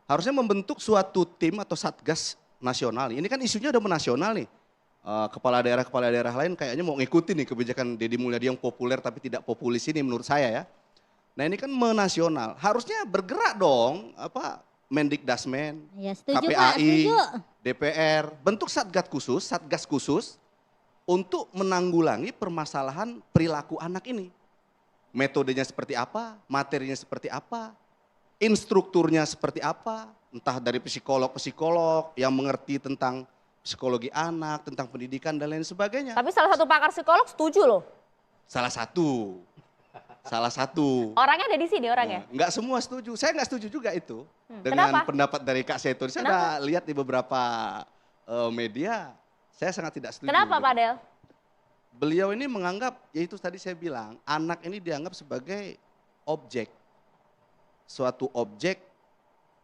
harusnya membentuk suatu tim atau satgas nasional. Ini kan isunya udah menasional nih. Kepala daerah lain kayaknya mau ngikutin nih kebijakan Deddy Mulyadi yang populer tapi tidak populis ini menurut saya ya. Nah ini kan menasional, harusnya bergerak dong Mendikdasmen, ya, setuju, KPAI, Pak, setuju. DPR, bentuk satgas khusus untuk menanggulangi permasalahan perilaku anak ini. Metodenya seperti apa, materinya seperti apa, instrukturnya seperti apa, entah dari psikolog yang mengerti tentang psikologi anak, tentang pendidikan dan lain sebagainya. Tapi salah satu pakar psikolog setuju loh. Salah satu. Orangnya ada di sini orangnya? Enggak semua setuju, saya enggak setuju juga itu. Dengan Kenapa? pendapat dari Kak Seto. Saya udah lihat di beberapa media, saya sangat tidak setuju. Kenapa Pak Del? Beliau ini menganggap, yaitu tadi saya bilang, anak ini dianggap sebagai objek. Suatu objek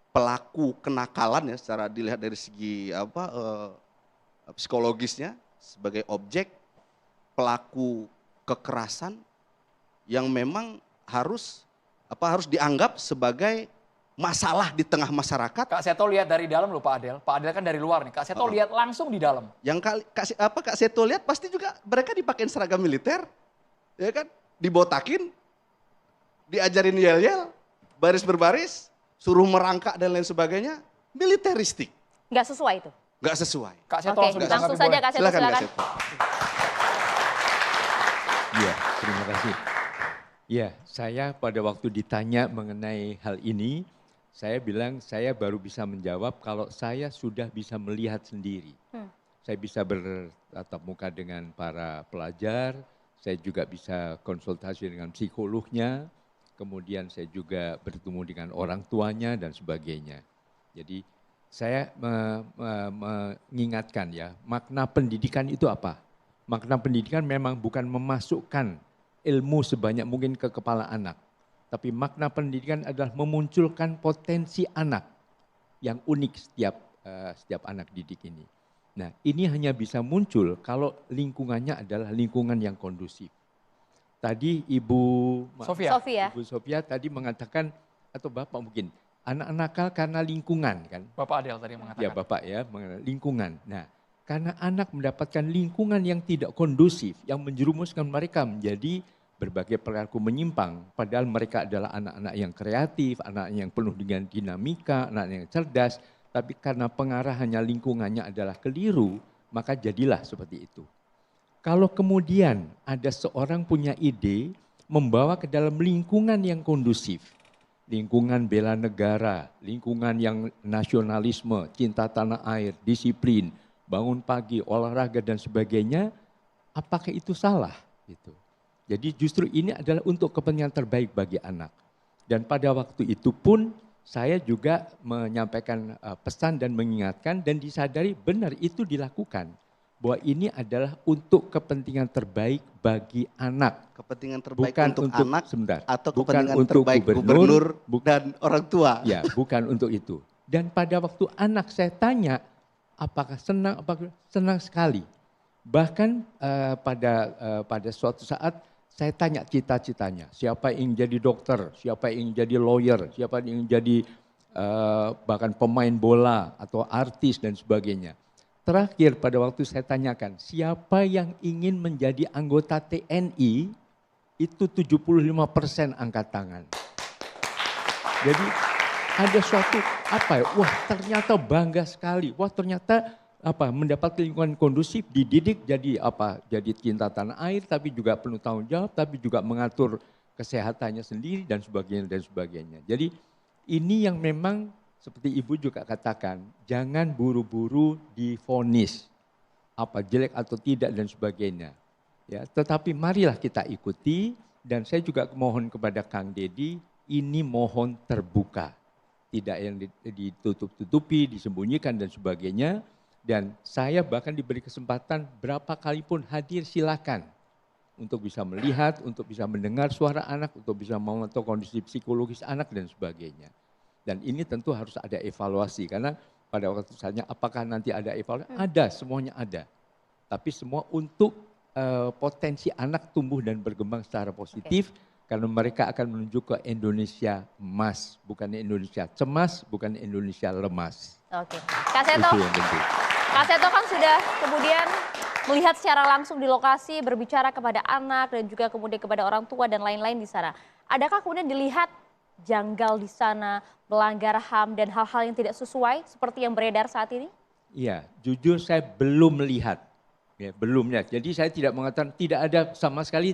pelaku kenakalan ya secara dilihat dari segi psikologisnya sebagai objek pelaku kekerasan yang memang harus dianggap sebagai masalah di tengah masyarakat. Kak Seto lihat dari dalam loh Pak Adel. Pak Adel kan dari luar nih. Kak Seto lihat langsung di dalam. Yang Kak Seto lihat pasti juga mereka dipakein seragam militer, ya kan? Dibotakin, diajarin yel-yel, baris berbaris, suruh merangkak dan lain sebagainya, militeristik. Nggak sesuai itu? Nggak sesuai. Kak Seto langsung saja Kak Seto silakan. Kak Seto. Iya, terima kasih. Ya, saya pada waktu ditanya mengenai hal ini, saya bilang saya baru bisa menjawab kalau saya sudah bisa melihat sendiri. Saya bisa bertatap muka dengan para pelajar, saya juga bisa konsultasi dengan psikolognya, kemudian saya juga bertemu dengan orang tuanya dan sebagainya. Jadi saya mengingatkan ya, makna pendidikan itu apa? Makna pendidikan memang bukan memasukkan ilmu sebanyak mungkin ke kepala anak. Tapi makna pendidikan adalah memunculkan potensi anak yang unik setiap anak didik ini. Nah, ini hanya bisa muncul kalau lingkungannya adalah lingkungan yang kondusif. Tadi Ibu Sofia tadi mengatakan, atau Bapak mungkin, anak nakal karena lingkungan kan. Bapak Adel tadi mengatakan. Ya Bapak ya, lingkungan. Nah, karena anak mendapatkan lingkungan yang tidak kondusif, yang menjerumuskan mereka menjadi berbagai perilaku menyimpang. Padahal mereka adalah anak-anak yang kreatif, anak yang penuh dengan dinamika, anak yang cerdas. Tapi karena pengarahannya lingkungannya adalah keliru, maka jadilah seperti itu. Kalau kemudian ada seorang punya ide, membawa ke dalam lingkungan yang kondusif, lingkungan bela negara, lingkungan yang nasionalisme, cinta tanah air, disiplin, bangun pagi, olahraga dan sebagainya, apakah itu salah? Gitu. Jadi justru ini adalah untuk kepentingan terbaik bagi anak. Dan pada waktu itu pun saya juga menyampaikan pesan dan mengingatkan dan disadari benar itu dilakukan. Bahwa ini adalah untuk kepentingan terbaik bagi anak. Kepentingan terbaik bukan untuk anak atau bukan kepentingan untuk terbaik gubernur dan orang tua. Ya, bukan untuk itu. Dan pada waktu anak saya tanya, apakah senang? Apakah senang sekali. Bahkan pada suatu saat saya tanya cita-citanya. Siapa yang ingin jadi dokter, siapa yang ingin jadi lawyer, siapa yang ingin jadi bahkan pemain bola atau artis dan sebagainya. Terakhir pada waktu saya tanyakan, siapa yang ingin menjadi anggota TNI, itu 75% angkat tangan. Jadi ada suatu wah ternyata bangga sekali, wah ternyata mendapat lingkungan kondusif, dididik jadi jadi cinta tanah air, tapi juga penuh tanggung jawab, tapi juga mengatur kesehatannya sendiri dan sebagainya. Jadi ini yang memang seperti Ibu juga katakan, jangan buru-buru divonis jelek atau tidak dan sebagainya. Ya, tetapi marilah kita ikuti dan saya juga mohon kepada Kang Deddy, ini mohon terbuka. Tidak yang ditutup-tutupi, disembunyikan dan sebagainya. Dan saya bahkan diberi kesempatan berapa kali pun hadir silakan. Untuk bisa melihat, untuk bisa mendengar suara anak, untuk bisa memantau kondisi psikologis anak dan sebagainya. Dan ini tentu harus ada evaluasi karena pada waktu misalnya apakah nanti ada evaluasi? Ada, semuanya ada. Tapi semua untuk potensi anak tumbuh dan berkembang secara positif karena mereka akan menuju ke Indonesia emas, bukan Indonesia cemas, bukan Indonesia lemas. Oke, Kak Seto kan sudah kemudian melihat secara langsung di lokasi, berbicara kepada anak dan juga kemudian kepada orang tua dan lain-lain di sana. Adakah kemudian dilihat janggal di sana, melanggar HAM dan hal-hal yang tidak sesuai seperti yang beredar saat ini? Iya, jujur saya belum melihat. Ya, belum lihat. Jadi saya tidak mengatakan tidak ada sama sekali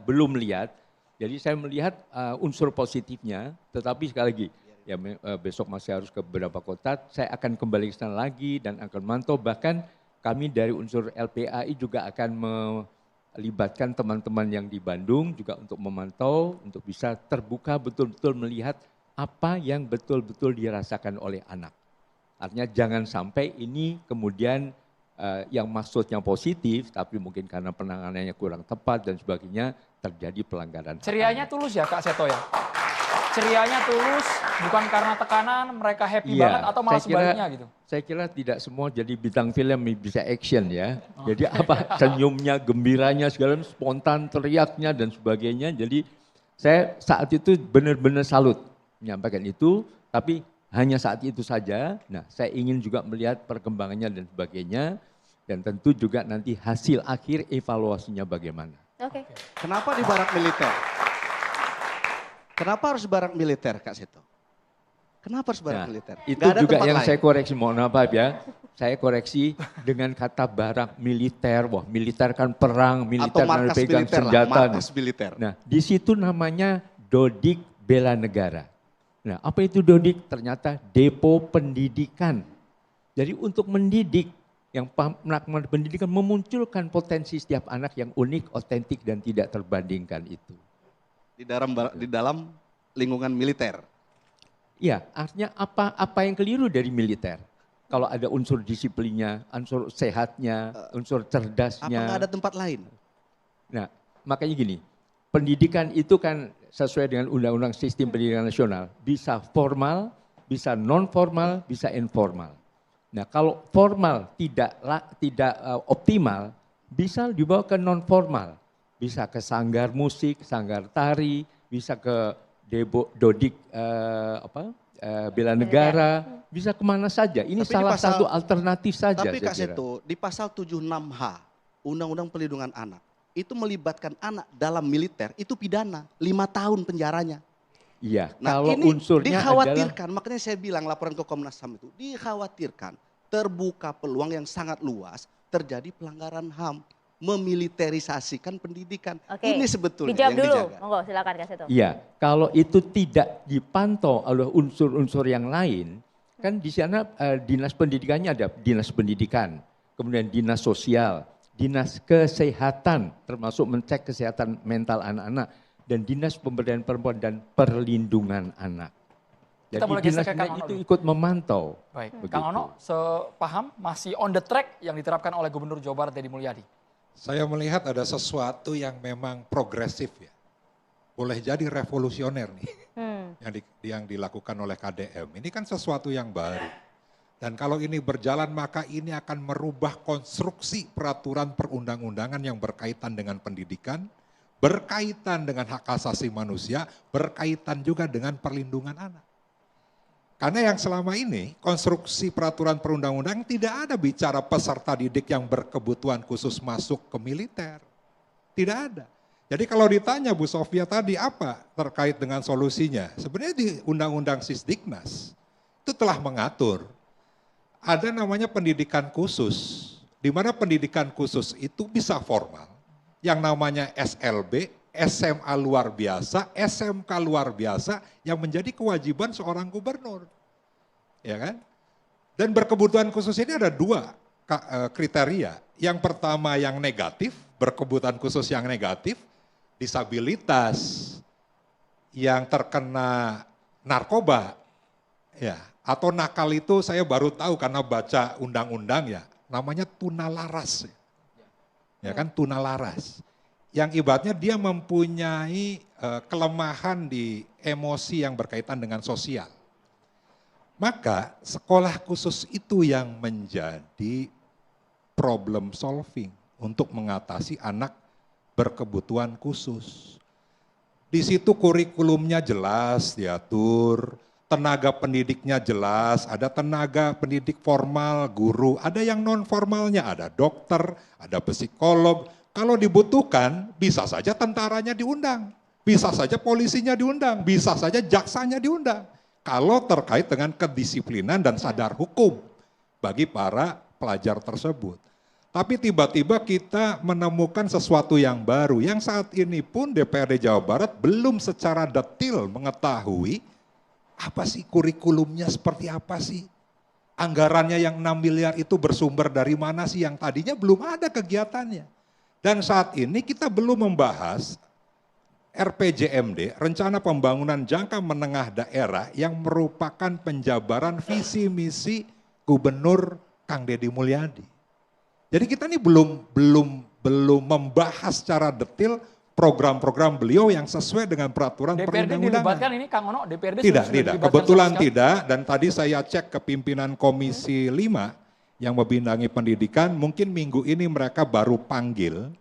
belum lihat. Jadi saya melihat unsur positifnya, tetapi sekali lagi ya besok masih harus ke beberapa kota, saya akan kembali ke sana lagi dan akan mantau. Bahkan kami dari unsur LPAI juga akan melibatkan teman-teman yang di Bandung juga untuk memantau, untuk bisa terbuka betul-betul melihat apa yang betul-betul dirasakan oleh anak. Artinya jangan sampai ini kemudian yang maksudnya positif, tapi mungkin karena penanganannya kurang tepat dan sebagainya, terjadi pelanggaran. Cerianya tulus ya Kak Seto ya? Cerianya tulus, bukan karena tekanan, mereka happy banget atau malah sebaliknya gitu? Saya kira tidak semua jadi bintang film bisa action ya. Jadi senyumnya, gembiranya, segala spontan, teriaknya dan sebagainya. Jadi saya saat itu benar-benar salut menyampaikan itu, tapi hanya saat itu saja. Nah, saya ingin juga melihat perkembangannya dan sebagainya. Dan tentu juga nanti hasil akhir evaluasinya bagaimana. Oke. Kenapa di barak militer? Kenapa harus barak militer, Kak Seto? Kenapa harus barak militer? Itu juga yang saya koreksi, mohon maaf ya. Saya koreksi dengan kata barak militer. Wah, militer kan perang, militer kan pegang senjata. Militer. Nah, di situ namanya Dodik Bela Negara. Nah, apa itu Dodik? Ternyata depo pendidikan. Jadi untuk mendidik, yang melakukan pendidikan memunculkan potensi setiap anak yang unik, otentik dan tidak terbandingkan itu. Di dalam lingkungan militer. Iya, artinya apa yang keliru dari militer? Kalau ada unsur disiplinnya, unsur sehatnya, unsur cerdasnya. Apa nggak ada tempat lain? Nah, makanya gini, pendidikan itu kan sesuai dengan Undang-Undang Sistem Pendidikan Nasional, bisa formal, bisa non formal, bisa informal. Nah, kalau formal tidak optimal, bisa dibawa ke non formal, bisa ke sanggar musik, sanggar tari, bisa ke dodik bela negara, bisa kemana saja. Ini Tapi salah satu alternatif saja. Tapi Kak saya kira. Seto, di pasal 76H Undang-Undang Perlindungan Anak, itu melibatkan anak dalam militer, itu pidana, 5 tahun penjaranya. Iya, Nah kalau ini unsurnya dikhawatirkan, makanya saya bilang laporan ke Komnas HAM itu, dikhawatirkan terbuka peluang yang sangat luas terjadi pelanggaran HAM. Memiliterisasikan pendidikan. Oke, Ini sebetulnya dijawab yang dulu. dijaga. Monggo silakan Kak Seto. Iya, kalau itu tidak dipantau oleh unsur-unsur yang lain, kan di sana dinas pendidikannya ada dinas pendidikan, kemudian dinas sosial, dinas kesehatan, termasuk mencek kesehatan mental anak-anak, dan dinas pemberdayaan perempuan dan perlindungan anak. Kita Jadi boleh geser ke dinas-dinas Kang Ono itu dulu. ikut memantau. Baik, Begitu. Kang Ono sepaham masih on the track yang diterapkan oleh Gubernur Jawa Barat Deddy Mulyadi. Saya melihat ada sesuatu yang memang progresif ya. Boleh jadi revolusioner nih yang dilakukan oleh KDM. Ini kan sesuatu yang baru. Dan kalau ini berjalan maka ini akan merubah konstruksi peraturan perundang-undangan yang berkaitan dengan pendidikan, berkaitan dengan hak asasi manusia, berkaitan juga dengan perlindungan anak. Karena yang selama ini konstruksi peraturan perundang-undangan tidak ada bicara peserta didik yang berkebutuhan khusus masuk ke militer. Tidak ada. Jadi kalau ditanya Bu Sofia tadi apa terkait dengan solusinya, sebenarnya di Undang-Undang Sisdiknas itu telah mengatur ada namanya pendidikan khusus, di mana pendidikan khusus itu bisa formal, yang namanya SLB, SMA luar biasa, SMK luar biasa yang menjadi kewajiban seorang gubernur. Ya kan? Dan berkebutuhan khusus ini ada 2 kriteria. Yang pertama yang negatif, berkebutuhan khusus yang negatif, disabilitas, yang terkena narkoba, ya, atau nakal itu saya baru tahu karena baca undang-undang ya, namanya tunalaras. Ya kan, tunalaras. Yang ibaratnya dia mempunyai kelemahan di emosi yang berkaitan dengan sosial. Maka sekolah khusus itu yang menjadi problem solving untuk mengatasi anak berkebutuhan khusus. Di situ kurikulumnya jelas diatur, tenaga pendidiknya jelas, ada tenaga pendidik formal, guru, ada yang non formalnya, ada dokter, ada psikolog. Kalau dibutuhkan bisa saja tentaranya diundang, bisa saja polisinya diundang, bisa saja jaksanya diundang. Kalau terkait dengan kedisiplinan dan sadar hukum bagi para pelajar tersebut. Tapi tiba-tiba kita menemukan sesuatu yang baru yang saat ini pun DPRD Jawa Barat belum secara detail mengetahui apa sih kurikulumnya, seperti apa sih. Anggarannya yang 6 miliar itu bersumber dari mana sih, yang tadinya belum ada kegiatannya. Dan saat ini kita belum membahas RPJMD, Rencana Pembangunan Jangka Menengah Daerah, yang merupakan penjabaran visi misi Gubernur Kang Deddy Mulyadi. Jadi kita ini belum membahas secara detail program-program beliau yang sesuai dengan peraturan DPRD perundang-undangan. dilibatkan ini Kang Ono, DPRD Tidak, sudah tidak. dilibatkan Kebetulan sama sekali? tidak, dan tadi saya cek ke pimpinan Komisi 5 yang membinangi pendidikan, mungkin minggu ini mereka baru panggil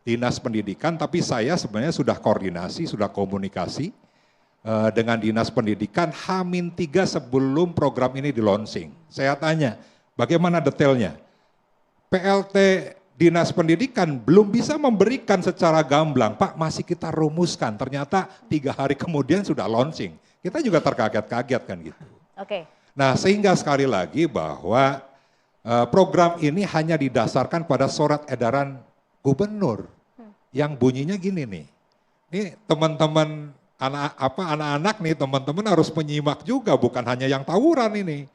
Dinas Pendidikan, tapi saya sebenarnya sudah koordinasi, sudah komunikasi dengan Dinas Pendidikan H-3 sebelum program ini di launching. Saya tanya, bagaimana detailnya? PLT Dinas Pendidikan belum bisa memberikan secara gamblang, Pak masih kita rumuskan, ternyata 3 hari kemudian sudah launching. Kita juga terkaget-kaget kan gitu. Oke. Nah sehingga sekali lagi bahwa program ini hanya didasarkan pada surat edaran gubernur yang bunyinya gini nih. Ini teman-teman anak-anak nih, teman-teman harus menyimak juga, bukan hanya yang tawuran ini.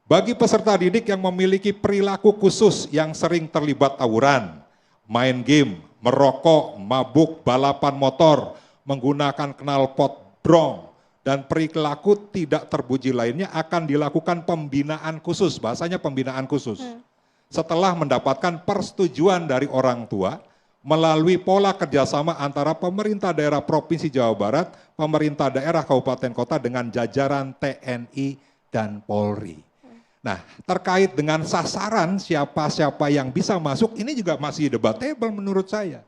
Bagi peserta didik yang memiliki perilaku khusus yang sering terlibat tawuran, main game, merokok, mabuk, balapan motor, menggunakan knalpot brong, dan perilaku tidak terpuji lainnya akan dilakukan pembinaan khusus, bahasanya pembinaan khusus. Setelah mendapatkan persetujuan dari orang tua, melalui pola kerjasama antara pemerintah daerah Provinsi Jawa Barat, pemerintah daerah Kabupaten Kota dengan jajaran TNI dan Polri. Nah, terkait dengan sasaran siapa-siapa yang bisa masuk, ini juga masih debatable menurut saya.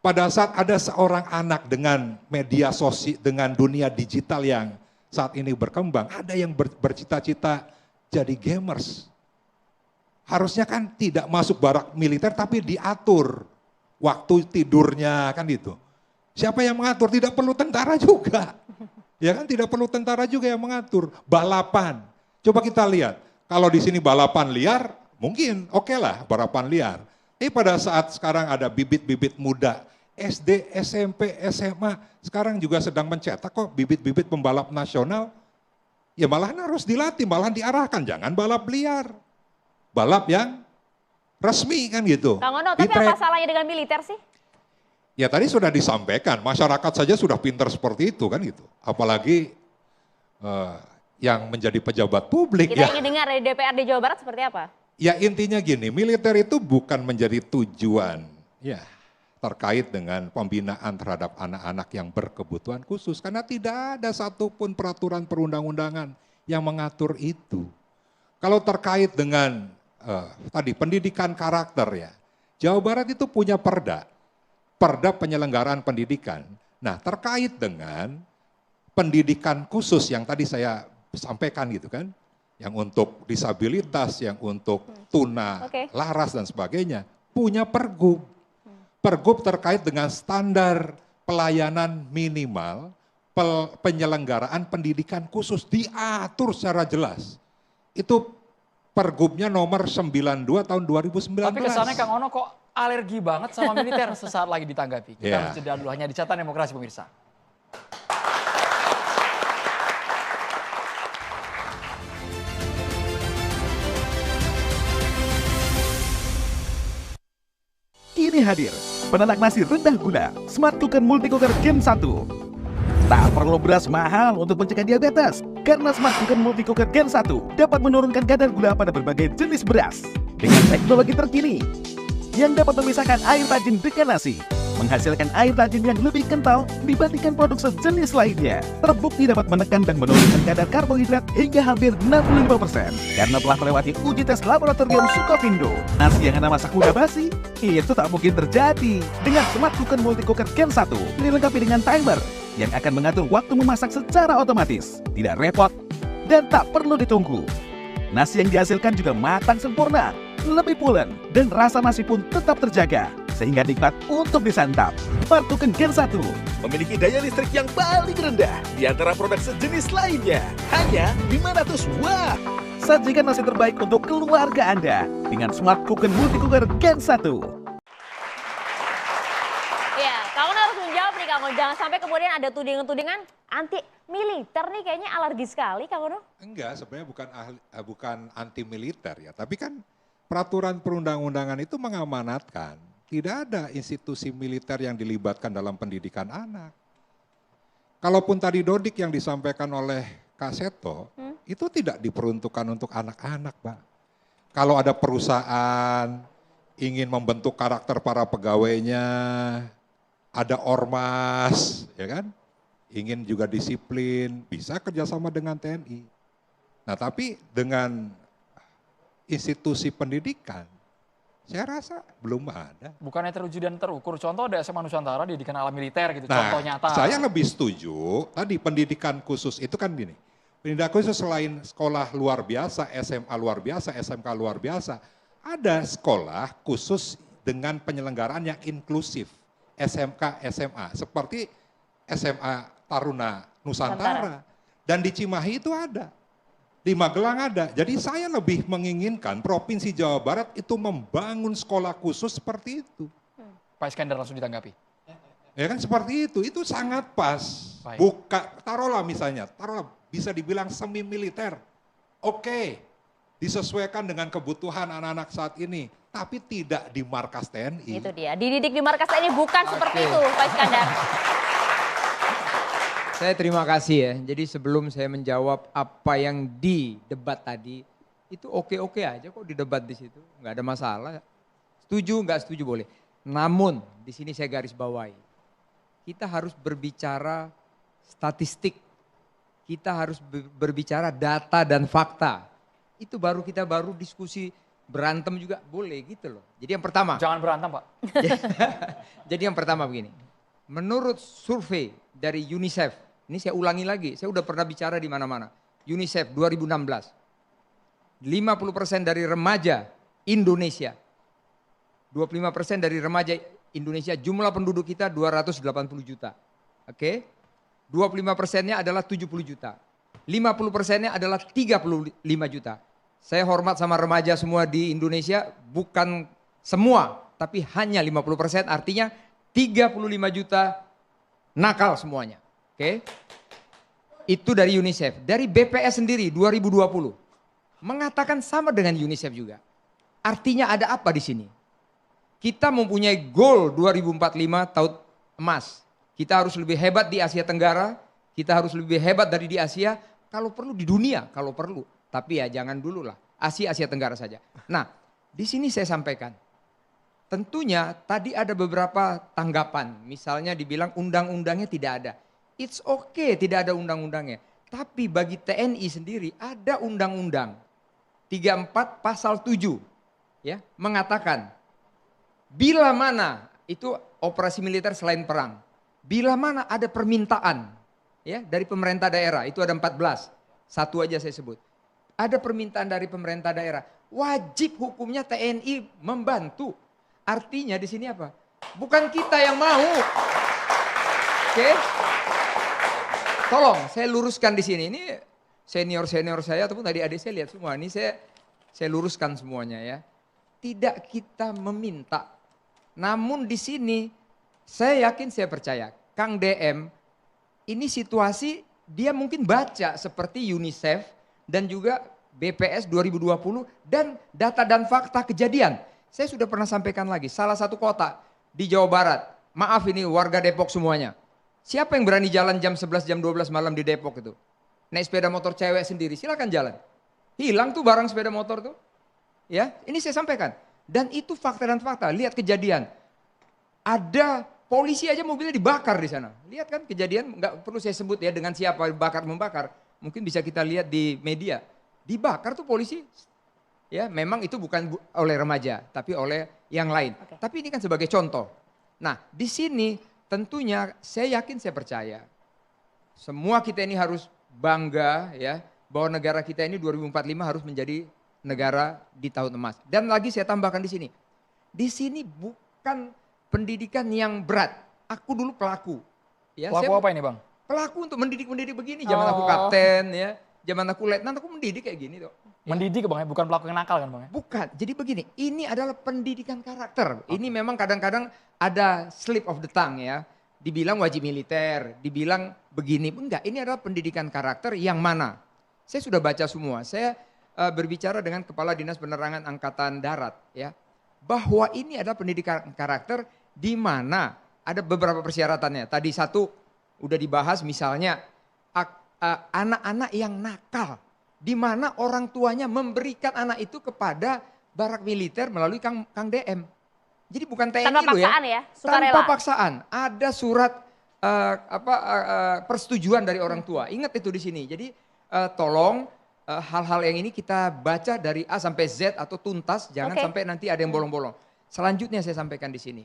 Pada saat ada seorang anak dengan media sosial, dengan dunia digital yang saat ini berkembang, ada yang bercita-cita jadi gamers. Harusnya kan tidak masuk barak militer tapi diatur waktu tidurnya kan gitu. Siapa yang mengatur? Tidak perlu tentara juga. Ya kan, tidak perlu tentara juga yang mengatur. Balapan. Coba kita lihat, kalau di sini balapan liar, mungkin oke lah balapan liar. Tapi pada saat sekarang ada bibit-bibit muda, SD, SMP, SMA, sekarang juga sedang mencetak kok bibit-bibit pembalap nasional. Ya malahan harus dilatih, malahan diarahkan, jangan balap liar. Balap yang resmi kan gitu. Kang Ono, tapi apa salahnya dengan militer sih? Ya tadi sudah disampaikan, masyarakat saja sudah pintar seperti itu kan gitu. Apalagi yang menjadi pejabat publik. Kita ingin dengar dari DPRD Jawa Barat seperti apa? Ya intinya gini, militer itu bukan menjadi tujuan ya terkait dengan pembinaan terhadap anak-anak yang berkebutuhan khusus. Karena tidak ada satupun peraturan perundang-undangan yang mengatur itu. Kalau terkait dengan tadi pendidikan karakter ya, Jawa Barat itu punya perda penyelenggaraan pendidikan. Nah terkait dengan pendidikan khusus yang tadi saya sampaikan gitu kan, yang untuk disabilitas, yang untuk tuna, laras dan sebagainya, punya pergub. Pergub terkait dengan standar pelayanan minimal penyelenggaraan pendidikan khusus diatur secara jelas. Itu pergubnya nomor 92 tahun 2019. Tapi kesannya Kang Ono kok alergi banget sama militer. Sesaat lagi ditanggapi. Kita harus jeda dulu, hanya di Catatan Demokrasi pemirsa. Kini hadir, penanak nasi rendah gula, Smart Cooker Multi Cooker Gen 1. Tak perlu beras mahal untuk mencegah diabetes, karena Smart Cooker Multi Cooker Gen 1 dapat menurunkan kadar gula pada berbagai jenis beras. Dengan teknologi terkini, yang dapat memisahkan air tajin dengan nasi, menghasilkan air tajin yang lebih kental dibandingkan produk sejenis lainnya. Terbukti dapat menekan dan menurunkan kadar karbohidrat hingga hampir 65% karena telah melewati uji tes laboratorium Sukovindo. Nasi yang Anda masak mudah basi, itu tak mungkin terjadi. Dengan Smart Cooker Multi Cooker Gen 1 dilengkapi dengan timer yang akan mengatur waktu memasak secara otomatis, tidak repot dan tak perlu ditunggu. Nasi yang dihasilkan juga matang sempurna, lebih pulen, dan rasa nasi pun tetap terjaga, sehingga nikmat untuk disantap. Smart Cooker Gen 1 memiliki daya listrik yang paling rendah di antara produk sejenis lainnya, hanya 500 watt. Sajikan nasi terbaik untuk keluarga Anda dengan Smart Cooker Multi Cooker Gen 1. Ya, kamu harus menjawab nih kamu. Jangan sampai kemudian ada tudingan-tudingan anti militer nih, kayaknya alergi sekali kamu. Enggak, sebenarnya bukan anti militer ya, tapi kan peraturan perundang-undangan itu mengamanatkan tidak ada institusi militer yang dilibatkan dalam pendidikan anak. Kalaupun tadi Dodik yang disampaikan oleh Kak Seto, itu tidak diperuntukkan untuk anak-anak, Pak. Kalau ada perusahaan ingin membentuk karakter para pegawainya, ada ormas, ya kan? Ingin juga disiplin, bisa kerjasama dengan TNI. Nah tapi dengan institusi pendidikan, saya rasa belum ada. Bukannya teruji dan terukur. Contoh ada SMA Nusantara didikan ala militer gitu, Nah, contoh nyata. saya lebih setuju, tadi pendidikan khusus itu kan gini. Pendidikan khusus selain sekolah luar biasa, SMA luar biasa, SMK luar biasa, ada sekolah khusus dengan penyelenggaraan yang inklusif, SMK, SMA. Seperti SMA Taruna Nusantara. Dan di Cimahi itu ada. Di Magelang ada. Jadi saya lebih menginginkan Provinsi Jawa Barat itu membangun sekolah khusus seperti itu. Pak Iskandar langsung ditanggapi. Ya kan seperti itu sangat pas. Baik. Taruhlah misalnya, bisa dibilang semi militer. Oke, disesuaikan dengan kebutuhan anak-anak saat ini. Tapi tidak di markas TNI. Itu dia, dididik di markas TNI bukan seperti itu Pak Iskandar. Saya terima kasih ya. Jadi sebelum saya menjawab apa yang di debat tadi, itu oke-oke aja kok di debat di situ, nggak ada masalah. Setuju nggak setuju boleh. Namun di sini saya garis bawahi, kita harus berbicara statistik, kita harus berbicara data dan fakta. Itu baru kita diskusi, berantem juga boleh gitu loh. Jadi yang pertama. Jangan berantem Pak. Jadi yang pertama begini, menurut survei dari UNICEF, ini saya ulangi lagi, saya udah pernah bicara di mana-mana. UNICEF 2016, 50% dari remaja Indonesia, 25% dari remaja Indonesia, jumlah penduduk kita 280 juta. Oke? 25%-nya adalah 70 juta. 50%-nya adalah 35 juta. Saya hormat sama remaja semua di Indonesia, bukan semua, tapi hanya 50%, artinya 35 juta nakal semuanya. Oke? Itu dari UNICEF. Dari BPS sendiri 2020 mengatakan sama dengan UNICEF juga. Artinya ada apa di sini? Kita mempunyai goal 2045 tahun emas. Kita harus lebih hebat di Asia Tenggara, kita harus lebih hebat dari di Asia, kalau perlu di dunia, kalau perlu. Tapi ya jangan dulu lah, Asia Tenggara saja. Nah, di sini saya sampaikan, tentunya tadi ada beberapa tanggapan, misalnya dibilang undang-undangnya tidak ada. It's okay tidak ada undang-undangnya, tapi bagi TNI sendiri ada undang-undang 34 pasal 7 ya, mengatakan bila mana itu operasi militer selain perang, bila mana ada permintaan ya dari pemerintah daerah, itu ada 14, satu aja saya sebut. Ada permintaan dari pemerintah daerah, wajib hukumnya TNI membantu. Artinya di sini apa? Bukan kita yang mau. Oke? Tolong saya luruskan di sini. Ini senior-senior saya ataupun adik-adik saya lihat semua. Ini saya luruskan semuanya ya. Tidak kita meminta. Namun di sini saya yakin, saya percaya Kang DM ini situasi dia mungkin baca seperti UNICEF dan juga BPS 2020 dan data dan fakta kejadian. Saya sudah pernah sampaikan lagi, salah satu kota di Jawa Barat, maaf ini warga Depok semuanya. Siapa yang berani jalan jam 11, jam 12 malam di Depok itu? Naik sepeda motor cewek sendiri, silakan jalan. Hilang tuh barang sepeda motor tuh. Ya, ini saya sampaikan. Dan itu fakta dan fakta, lihat kejadian. Ada polisi aja mobilnya dibakar di sana. Lihat kan kejadian, nggak perlu saya sebut ya dengan siapa bakar membakar. Mungkin bisa kita lihat di media. Dibakar tuh polisi. Ya, memang itu bukan oleh remaja, tapi oleh yang lain. Tapi ini kan sebagai contoh. Nah, di sini tentunya saya yakin, saya percaya. Semua kita ini harus bangga ya, bahwa negara kita ini 2045 harus menjadi negara di tahun emas. Dan lagi saya tambahkan di sini. Di sini bukan pendidikan yang berat. Aku dulu pelaku. Ya, pelaku apa ini Bang? Pelaku untuk mendidik begini. Zaman aku kapten ya, zaman aku letnan aku mendidik kayak gini tuh. Mendidik Bang ya, bukan pelaku yang nakal kan Bang ya? Bukan, jadi begini, ini adalah pendidikan karakter. Ini memang kadang-kadang ada slip of the tongue ya. Dibilang wajib militer, dibilang begini. Enggak, ini adalah pendidikan karakter yang mana? Saya sudah baca semua, saya berbicara dengan Kepala Dinas Penerangan Angkatan Darat ya. Bahwa ini adalah pendidikan karakter di mana ada beberapa persyaratannya. Tadi satu udah dibahas misalnya anak-anak yang nakal. Di mana orang tuanya memberikan anak itu kepada barak militer melalui Kang DM. Jadi bukan TNI tanpa loh ya. paksaan ya, sukarela. Tanpa paksaan. Ada surat persetujuan dari orang tua. Ingat itu di sini. Jadi tolong hal-hal yang ini kita baca dari A sampai Z atau tuntas. Jangan sampai nanti ada yang bolong-bolong. Selanjutnya saya sampaikan di sini.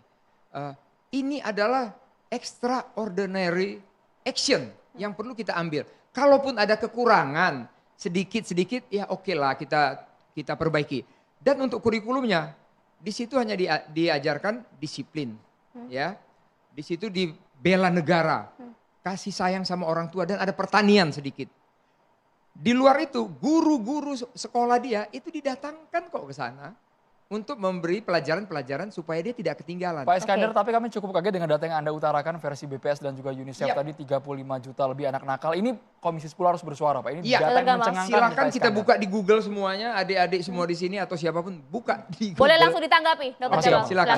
Ini adalah extraordinary action yang perlu kita ambil. Kalaupun ada kekurangan sedikit-sedikit ya oke lah kita perbaiki. Dan untuk kurikulumnya di situ hanya diajarkan disiplin ya. Di situ dibela negara, kasih sayang sama orang tua dan ada pertanian sedikit. Di luar itu guru-guru sekolah dia itu didatangkan kok ke sana untuk memberi pelajaran-pelajaran supaya dia tidak ketinggalan. Pak Iskandar, tapi kami cukup kaget dengan data yang Anda utarakan versi BPS dan juga UNICEF tadi 35 juta lebih anak nakal. Ini Komisi 10 harus bersuara Pak. Ini data yang mencengangkan. Silakan kita buka di Google semuanya, adik-adik semua di sini atau siapapun buka di Google. Boleh langsung ditanggapi, Dr. Jamal. Silakan.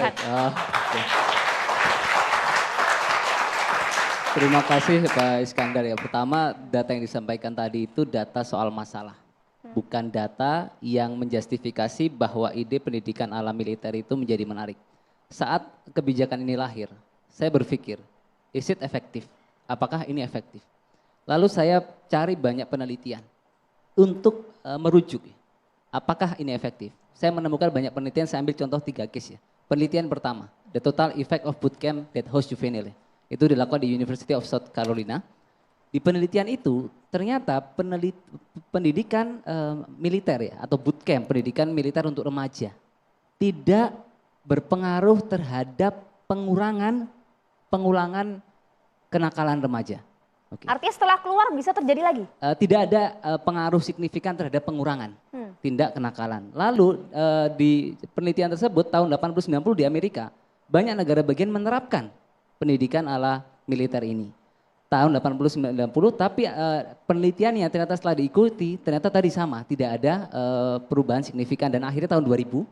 Terima kasih Pak Iskandar ya. Pertama, data yang disampaikan tadi itu data soal masalah. Bukan data yang menjustifikasi bahwa ide pendidikan ala militer itu menjadi menarik. Saat kebijakan ini lahir, saya berpikir, is it efektif? Apakah ini efektif? Lalu saya cari banyak penelitian untuk merujuk. Apakah ini efektif? Saya menemukan banyak penelitian, saya ambil contoh 3 case ya. Penelitian pertama, the total effect of bootcamp that host juvenile. Itu dilakukan di University of South Carolina. Di penelitian itu ternyata pendidikan militer ya, atau bootcamp, pendidikan militer untuk remaja, tidak berpengaruh terhadap pengulangan kenakalan remaja. Okay. Artinya setelah keluar bisa terjadi lagi? Tidak ada pengaruh signifikan terhadap pengurangan tindak kenakalan. Lalu di penelitian tersebut tahun 80-90 di Amerika, banyak negara bagian menerapkan pendidikan ala militer ini. Tahun 80-90, tapi penelitiannya ternyata setelah diikuti, ternyata tadi sama, tidak ada perubahan signifikan. Dan akhirnya tahun 2000,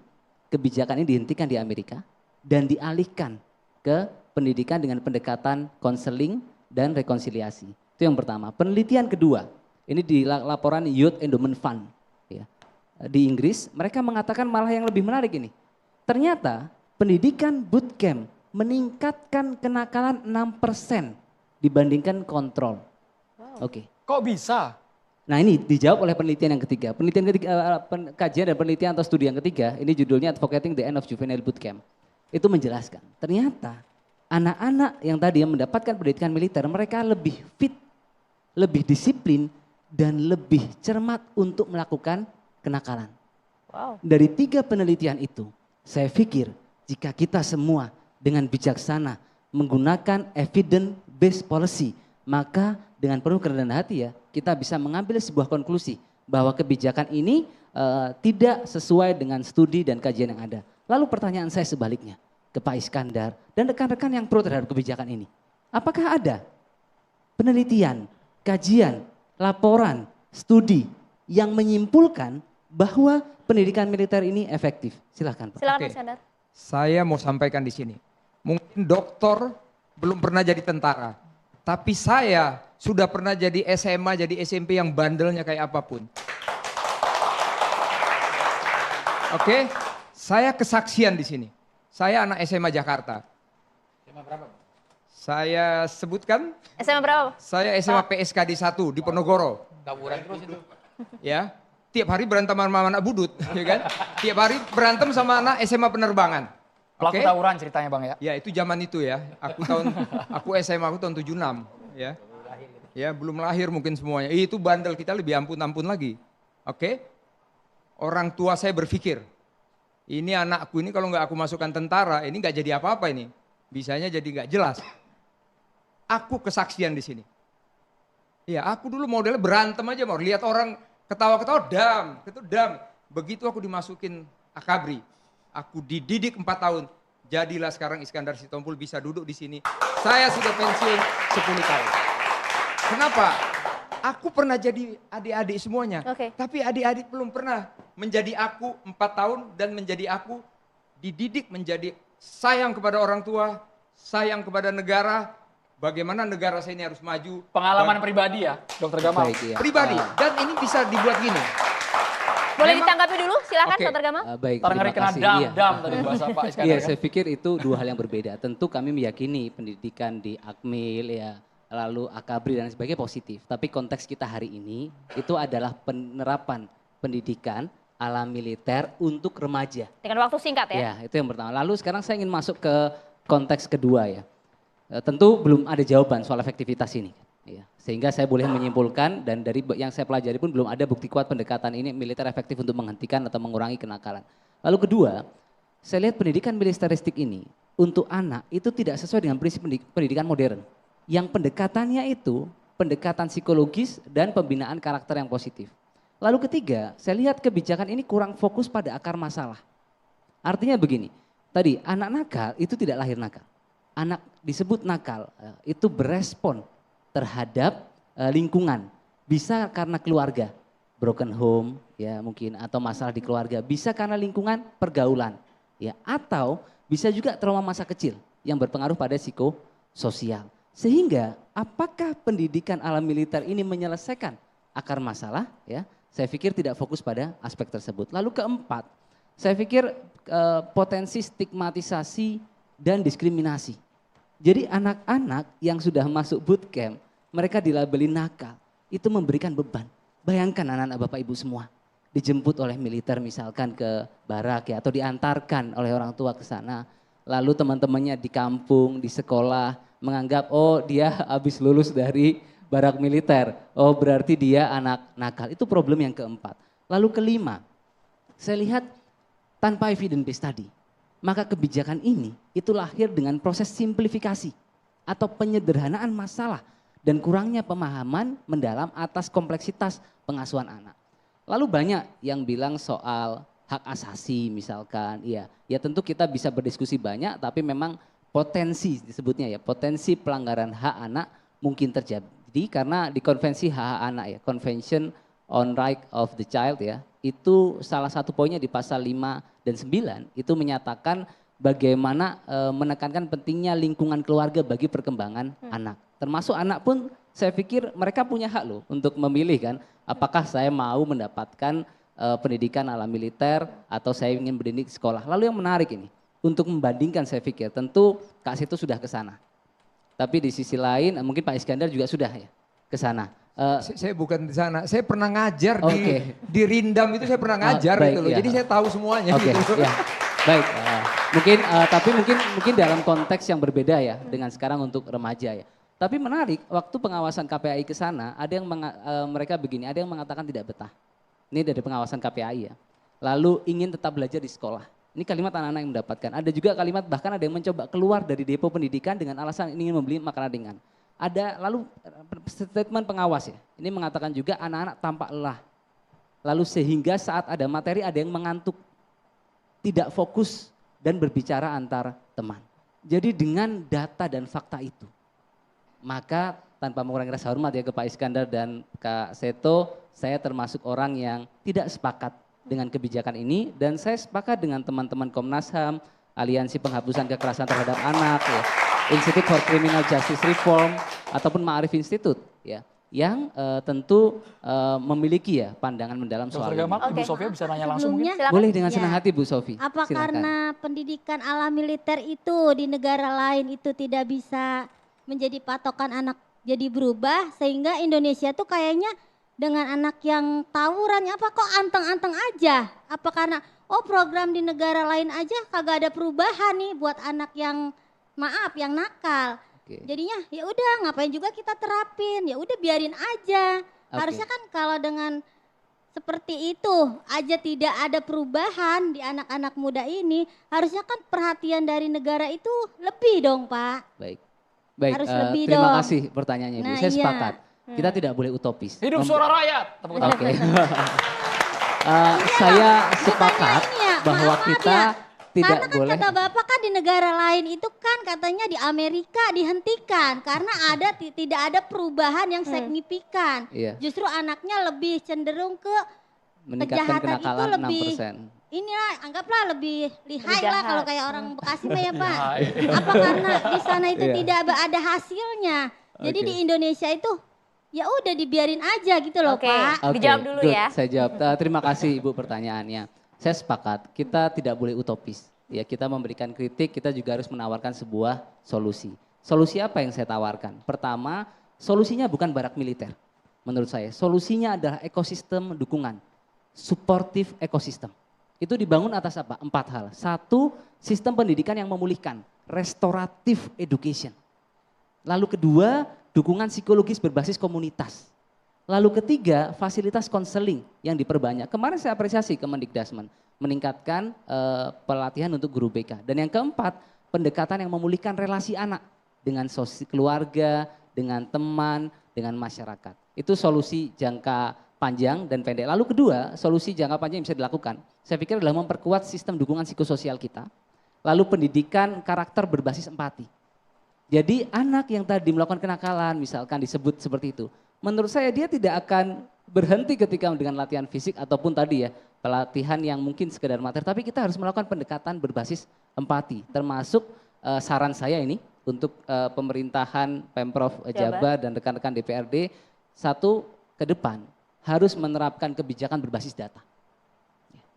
kebijakan ini dihentikan di Amerika dan dialihkan ke pendidikan dengan pendekatan konseling dan rekonsiliasi. Itu yang pertama. Penelitian kedua, ini di laporan Youth Endowment Fund ya, di Inggris, mereka mengatakan malah yang lebih menarik ini. Ternyata pendidikan bootcamp meningkatkan kenakalan 6% dibandingkan kontrol. Wow. Oke. Kok bisa? Nah ini dijawab oleh penelitian yang ketiga. Penelitian ketiga, kajian dan penelitian atau studi yang ketiga, ini judulnya Advocating the End of Juvenile Bootcamp. Itu menjelaskan, ternyata anak-anak yang tadi yang mendapatkan pendidikan militer, mereka lebih fit, lebih disiplin, dan lebih cermat untuk melakukan kenakalan. Wow. Dari 3 penelitian itu, saya pikir jika kita semua dengan bijaksana menggunakan evidence-based policy, maka dengan penuh kerendahan hati ya, kita bisa mengambil sebuah konklusi bahwa kebijakan ini tidak sesuai dengan studi dan kajian yang ada. Lalu pertanyaan saya sebaliknya ke Pak Iskandar dan rekan-rekan yang pro terhadap kebijakan ini. Apakah ada penelitian, kajian, laporan, studi yang menyimpulkan bahwa pendidikan militer ini efektif? Silahkan Pak. Silakan Pak Iskandar. Saya mau sampaikan di sini. Mungkin dokter belum pernah jadi tentara. Tapi saya sudah pernah jadi SMA, jadi SMP yang bandelnya kayak apapun. Oke, saya kesaksian di sini. Saya anak SMA Jakarta. SMA berapa? Saya sebutkan. SMA berapa? Saya SMA PSKD 1 di Ponorogo. Tawuran terus itu. Ya, tiap hari berantem sama anak budut, ya kan? Tiap hari berantem sama anak SMA penerbangan. Pelaku tawuran ceritanya Bang ya? Ya itu zaman itu ya. Aku SMA aku tahun 76 ya. Ya belum lahir mungkin semuanya. Itu bandel kita lebih ampun-ampun lagi. Oke? Orang tua saya berpikir, ini anakku ini kalau nggak aku masukkan tentara, ini nggak jadi apa-apa ini. Bisanya jadi nggak jelas. Aku kesaksian di sini. Ya aku dulu modelnya berantem aja, mau lihat orang ketawa-ketawa dam. Begitu aku dimasukin Akabri, aku dididik 4 tahun. Jadilah sekarang Iskandar Sitompul bisa duduk di sini. Saya sudah pensiun 10 tahun. Kenapa? Aku pernah jadi adik-adik semuanya. Tapi adik-adik belum pernah menjadi aku 4 tahun dan menjadi aku dididik menjadi sayang kepada orang tua, sayang kepada negara. Bagaimana negara saya ini harus maju. Pengalaman pribadi ya, Dokter Gamal. Pribadi. Dan ini bisa dibuat gini. Boleh ditanggapi dulu, silakan Dokter Gamal. Baik, Terngeri terima kena kasih. dam tadi bahasa Pak Iskandar. Iya, kan? saya pikir itu 2 hal yang berbeda. Tentu kami meyakini pendidikan di Akmil ya, lalu Akabri dan sebagainya positif. Tapi konteks kita hari ini itu adalah penerapan pendidikan ala militer untuk remaja. Dengan waktu singkat ya? Ya, itu yang pertama. Lalu sekarang saya ingin masuk ke konteks kedua ya. Tentu belum ada jawaban soal efektivitas ini. Ya, sehingga saya boleh menyimpulkan dan dari yang saya pelajari pun belum ada bukti kuat pendekatan ini militer efektif untuk menghentikan atau mengurangi kenakalan. Lalu kedua, saya lihat pendidikan militeristik ini untuk anak itu tidak sesuai dengan prinsip pendidikan modern. Yang pendekatannya itu pendekatan psikologis dan pembinaan karakter yang positif. Lalu ketiga, saya lihat kebijakan ini kurang fokus pada akar masalah. Artinya begini, tadi anak nakal itu tidak lahir nakal. Anak disebut nakal itu berespon terhadap lingkungan. Bisa karena keluarga, broken home ya mungkin, atau masalah di keluarga. Bisa karena lingkungan pergaulan ya, atau bisa juga trauma masa kecil yang berpengaruh pada psikososial. Sehingga apakah pendidikan ala militer ini menyelesaikan akar masalah? Ya, saya pikir tidak fokus pada aspek tersebut. Lalu keempat, saya pikir potensi stigmatisasi dan diskriminasi. Jadi anak-anak yang sudah masuk bootcamp, mereka dilabeli nakal, itu memberikan beban. Bayangkan anak-anak Bapak Ibu semua, dijemput oleh militer misalkan ke barak ya, atau diantarkan oleh orang tua ke sana. Lalu teman-temannya di kampung, di sekolah, menganggap oh dia habis lulus dari barak militer, oh berarti dia anak nakal. Itu problem yang keempat. Lalu kelima, saya lihat tanpa evidence based tadi, maka kebijakan ini itu lahir dengan proses simplifikasi atau penyederhanaan masalah dan kurangnya pemahaman mendalam atas kompleksitas pengasuhan anak. Lalu banyak yang bilang soal hak asasi misalkan, ya tentu kita bisa berdiskusi banyak, tapi memang potensi disebutnya ya, potensi pelanggaran hak anak mungkin terjadi karena di konvensi hak anak ya, Convention on Right of the Child ya, itu salah satu poinnya di pasal 5 dan 9 itu menyatakan bagaimana menekankan pentingnya lingkungan keluarga bagi perkembangan anak. Termasuk anak pun saya pikir mereka punya hak loh untuk memilih kan, apakah saya mau mendapatkan pendidikan ala militer atau saya ingin berdidik di sekolah. Lalu yang menarik ini, untuk membandingkan saya pikir tentu Kak Seto sudah ke sana. Tapi di sisi lain mungkin Pak Iskandar juga sudah ya ke sana. Saya bukan di sana, saya pernah ngajar di Rindam itu saya pernah ngajar baik, gitu loh. Ya. Jadi saya tahu semuanya gitu. Ya. Baik, tapi mungkin dalam konteks yang berbeda ya dengan sekarang untuk remaja ya. Tapi menarik, waktu pengawasan KPAI ke sana ada yang mereka begini, ada yang mengatakan tidak betah. Ini dari pengawasan KPAI ya. Lalu ingin tetap belajar di sekolah. Ini kalimat anak-anak yang mendapatkan. Ada juga kalimat bahkan ada yang mencoba keluar dari depo pendidikan dengan alasan ingin membeli makanan ringan. Ada lalu statement pengawas ya, ini mengatakan juga anak-anak tampak lelah. Lalu sehingga saat ada materi ada yang mengantuk, tidak fokus dan berbicara antar teman. Jadi dengan data dan fakta itu, maka tanpa mengurangi rasa hormat ya ke Pak Iskandar dan Kak Seto, saya termasuk orang yang tidak sepakat dengan kebijakan ini dan saya sepakat dengan teman-teman Komnas HAM, Aliansi Penghapusan Kekerasan Terhadap Anak, ya, Institute for Criminal Justice Reform ataupun Ma'arif Institute ya, yang tentu memiliki ya pandangan mendalam soal ini. Ibu Sofia bisa nanya langsung mungkin? Boleh dengan senang hati Bu Sofi. Apa Silakan. karena pendidikan ala militer itu di negara lain itu tidak bisa menjadi patokan anak jadi berubah sehingga Indonesia tuh kayaknya dengan anak yang tawurannya apa kok anteng-anteng aja? Apa karena program di negara lain aja kagak ada perubahan nih buat anak yang maaf yang nakal. Jadinya ya udah ngapain juga kita terapin, ya udah biarin aja. Harusnya kan kalau dengan seperti itu aja tidak ada perubahan di anak-anak muda ini, harusnya kan perhatian dari negara itu lebih dong Pak. Baik, Harus lebih terima dong. kasih pertanyaannya Ibu. Nah, Saya iya. sepakat, kita tidak boleh utopis. Hidup suara rakyat. Oke. Saya sepakat bahwa kita tidak Karena kan boleh. kata Bapak kan di negara lain itu kan katanya di Amerika dihentikan karena tidak ada perubahan yang signifikan. Iya. Justru anaknya lebih cenderung ke Meningkatkan kejahatan itu kenakalan lebih 6%. inilah anggaplah lebih lihai lah jahat. kalau kayak orang Bekasi mah ya Pak. Apa karena di sana itu Iya. tidak ada hasilnya. Jadi Oke. di Indonesia itu ya udah dibiarin aja gitu loh Oke. Pak. Oke, Dijawab dulu good. ya. Saya jawab. Terima kasih Ibu pertanyaannya. Saya sepakat, kita tidak boleh utopis. Ya, kita memberikan kritik, kita juga harus menawarkan sebuah solusi. Solusi apa yang saya tawarkan? Pertama, solusinya bukan barak militer. Menurut saya, solusinya adalah ekosistem dukungan. Supportive ekosistem. Itu dibangun atas apa? 4 hal. 1, sistem pendidikan yang memulihkan. Restorative education. Lalu kedua, dukungan psikologis berbasis komunitas. Lalu ketiga, fasilitas konseling yang diperbanyak. Kemarin saya apresiasi Kemendikbudristek meningkatkan pelatihan untuk guru BK. Dan yang keempat, pendekatan yang memulihkan relasi anak dengan keluarga, dengan teman, dengan masyarakat. Itu solusi jangka panjang dan pendek. Lalu kedua, solusi jangka panjang yang bisa dilakukan, saya pikir adalah memperkuat sistem dukungan psikososial kita. Lalu pendidikan karakter berbasis empati. Jadi anak yang tadi melakukan kenakalan, misalkan disebut seperti itu, menurut saya dia tidak akan berhenti ketika dengan latihan fisik ataupun tadi ya pelatihan yang mungkin sekedar materi, tapi kita harus melakukan pendekatan berbasis empati, termasuk saran saya ini untuk pemerintahan Pemprov Jabar dan rekan-rekan DPRD, satu ke depan harus menerapkan kebijakan berbasis data.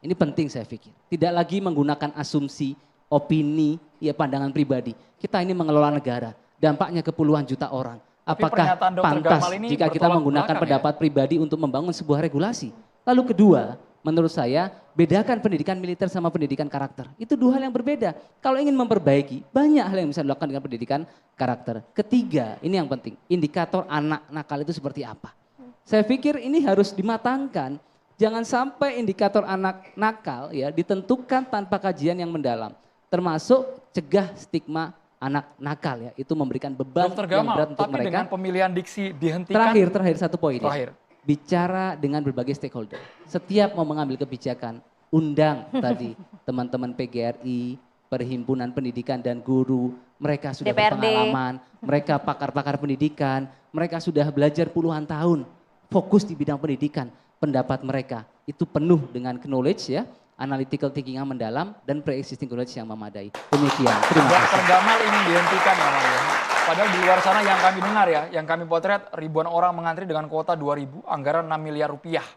Ini penting saya pikir. Tidak lagi menggunakan asumsi, opini, ya pandangan pribadi. Kita ini mengelola negara, dampaknya ke puluhan juta orang. Apakah pantas jika kita menggunakan pendapat pribadi untuk membangun sebuah regulasi? Lalu kedua, menurut saya bedakan pendidikan militer sama pendidikan karakter. Itu dua hal yang berbeda. Kalau ingin memperbaiki, banyak hal yang bisa dilakukan dengan pendidikan karakter. Ketiga, ini yang penting, indikator anak nakal itu seperti apa? Saya pikir ini harus dimatangkan. Jangan sampai indikator anak nakal ya ditentukan tanpa kajian yang mendalam. Termasuk cegah stigma anak nakal ya. Itu memberikan beban yang berat untuk mereka. Dengan pemilihan diksi dihentikan. Terakhir satu poin ya. Bicara dengan berbagai stakeholder. Setiap mau mengambil kebijakan, undang tadi teman-teman PGRI, Perhimpunan Pendidikan dan Guru, mereka sudah berpengalaman, mereka pakar-pakar pendidikan, mereka sudah belajar puluhan tahun, fokus di bidang pendidikan. Pendapat mereka itu penuh dengan knowledge ya, analytical thinking yang mendalam dan pre-existing knowledge yang memadai. Demikian, terima kasih. Dokter Gamal ingin dihentikan ya Maria. Padahal di luar sana yang kami dengar ya, yang kami potret ribuan orang mengantri dengan kuota 2.000, anggaran 6 miliar rupiah.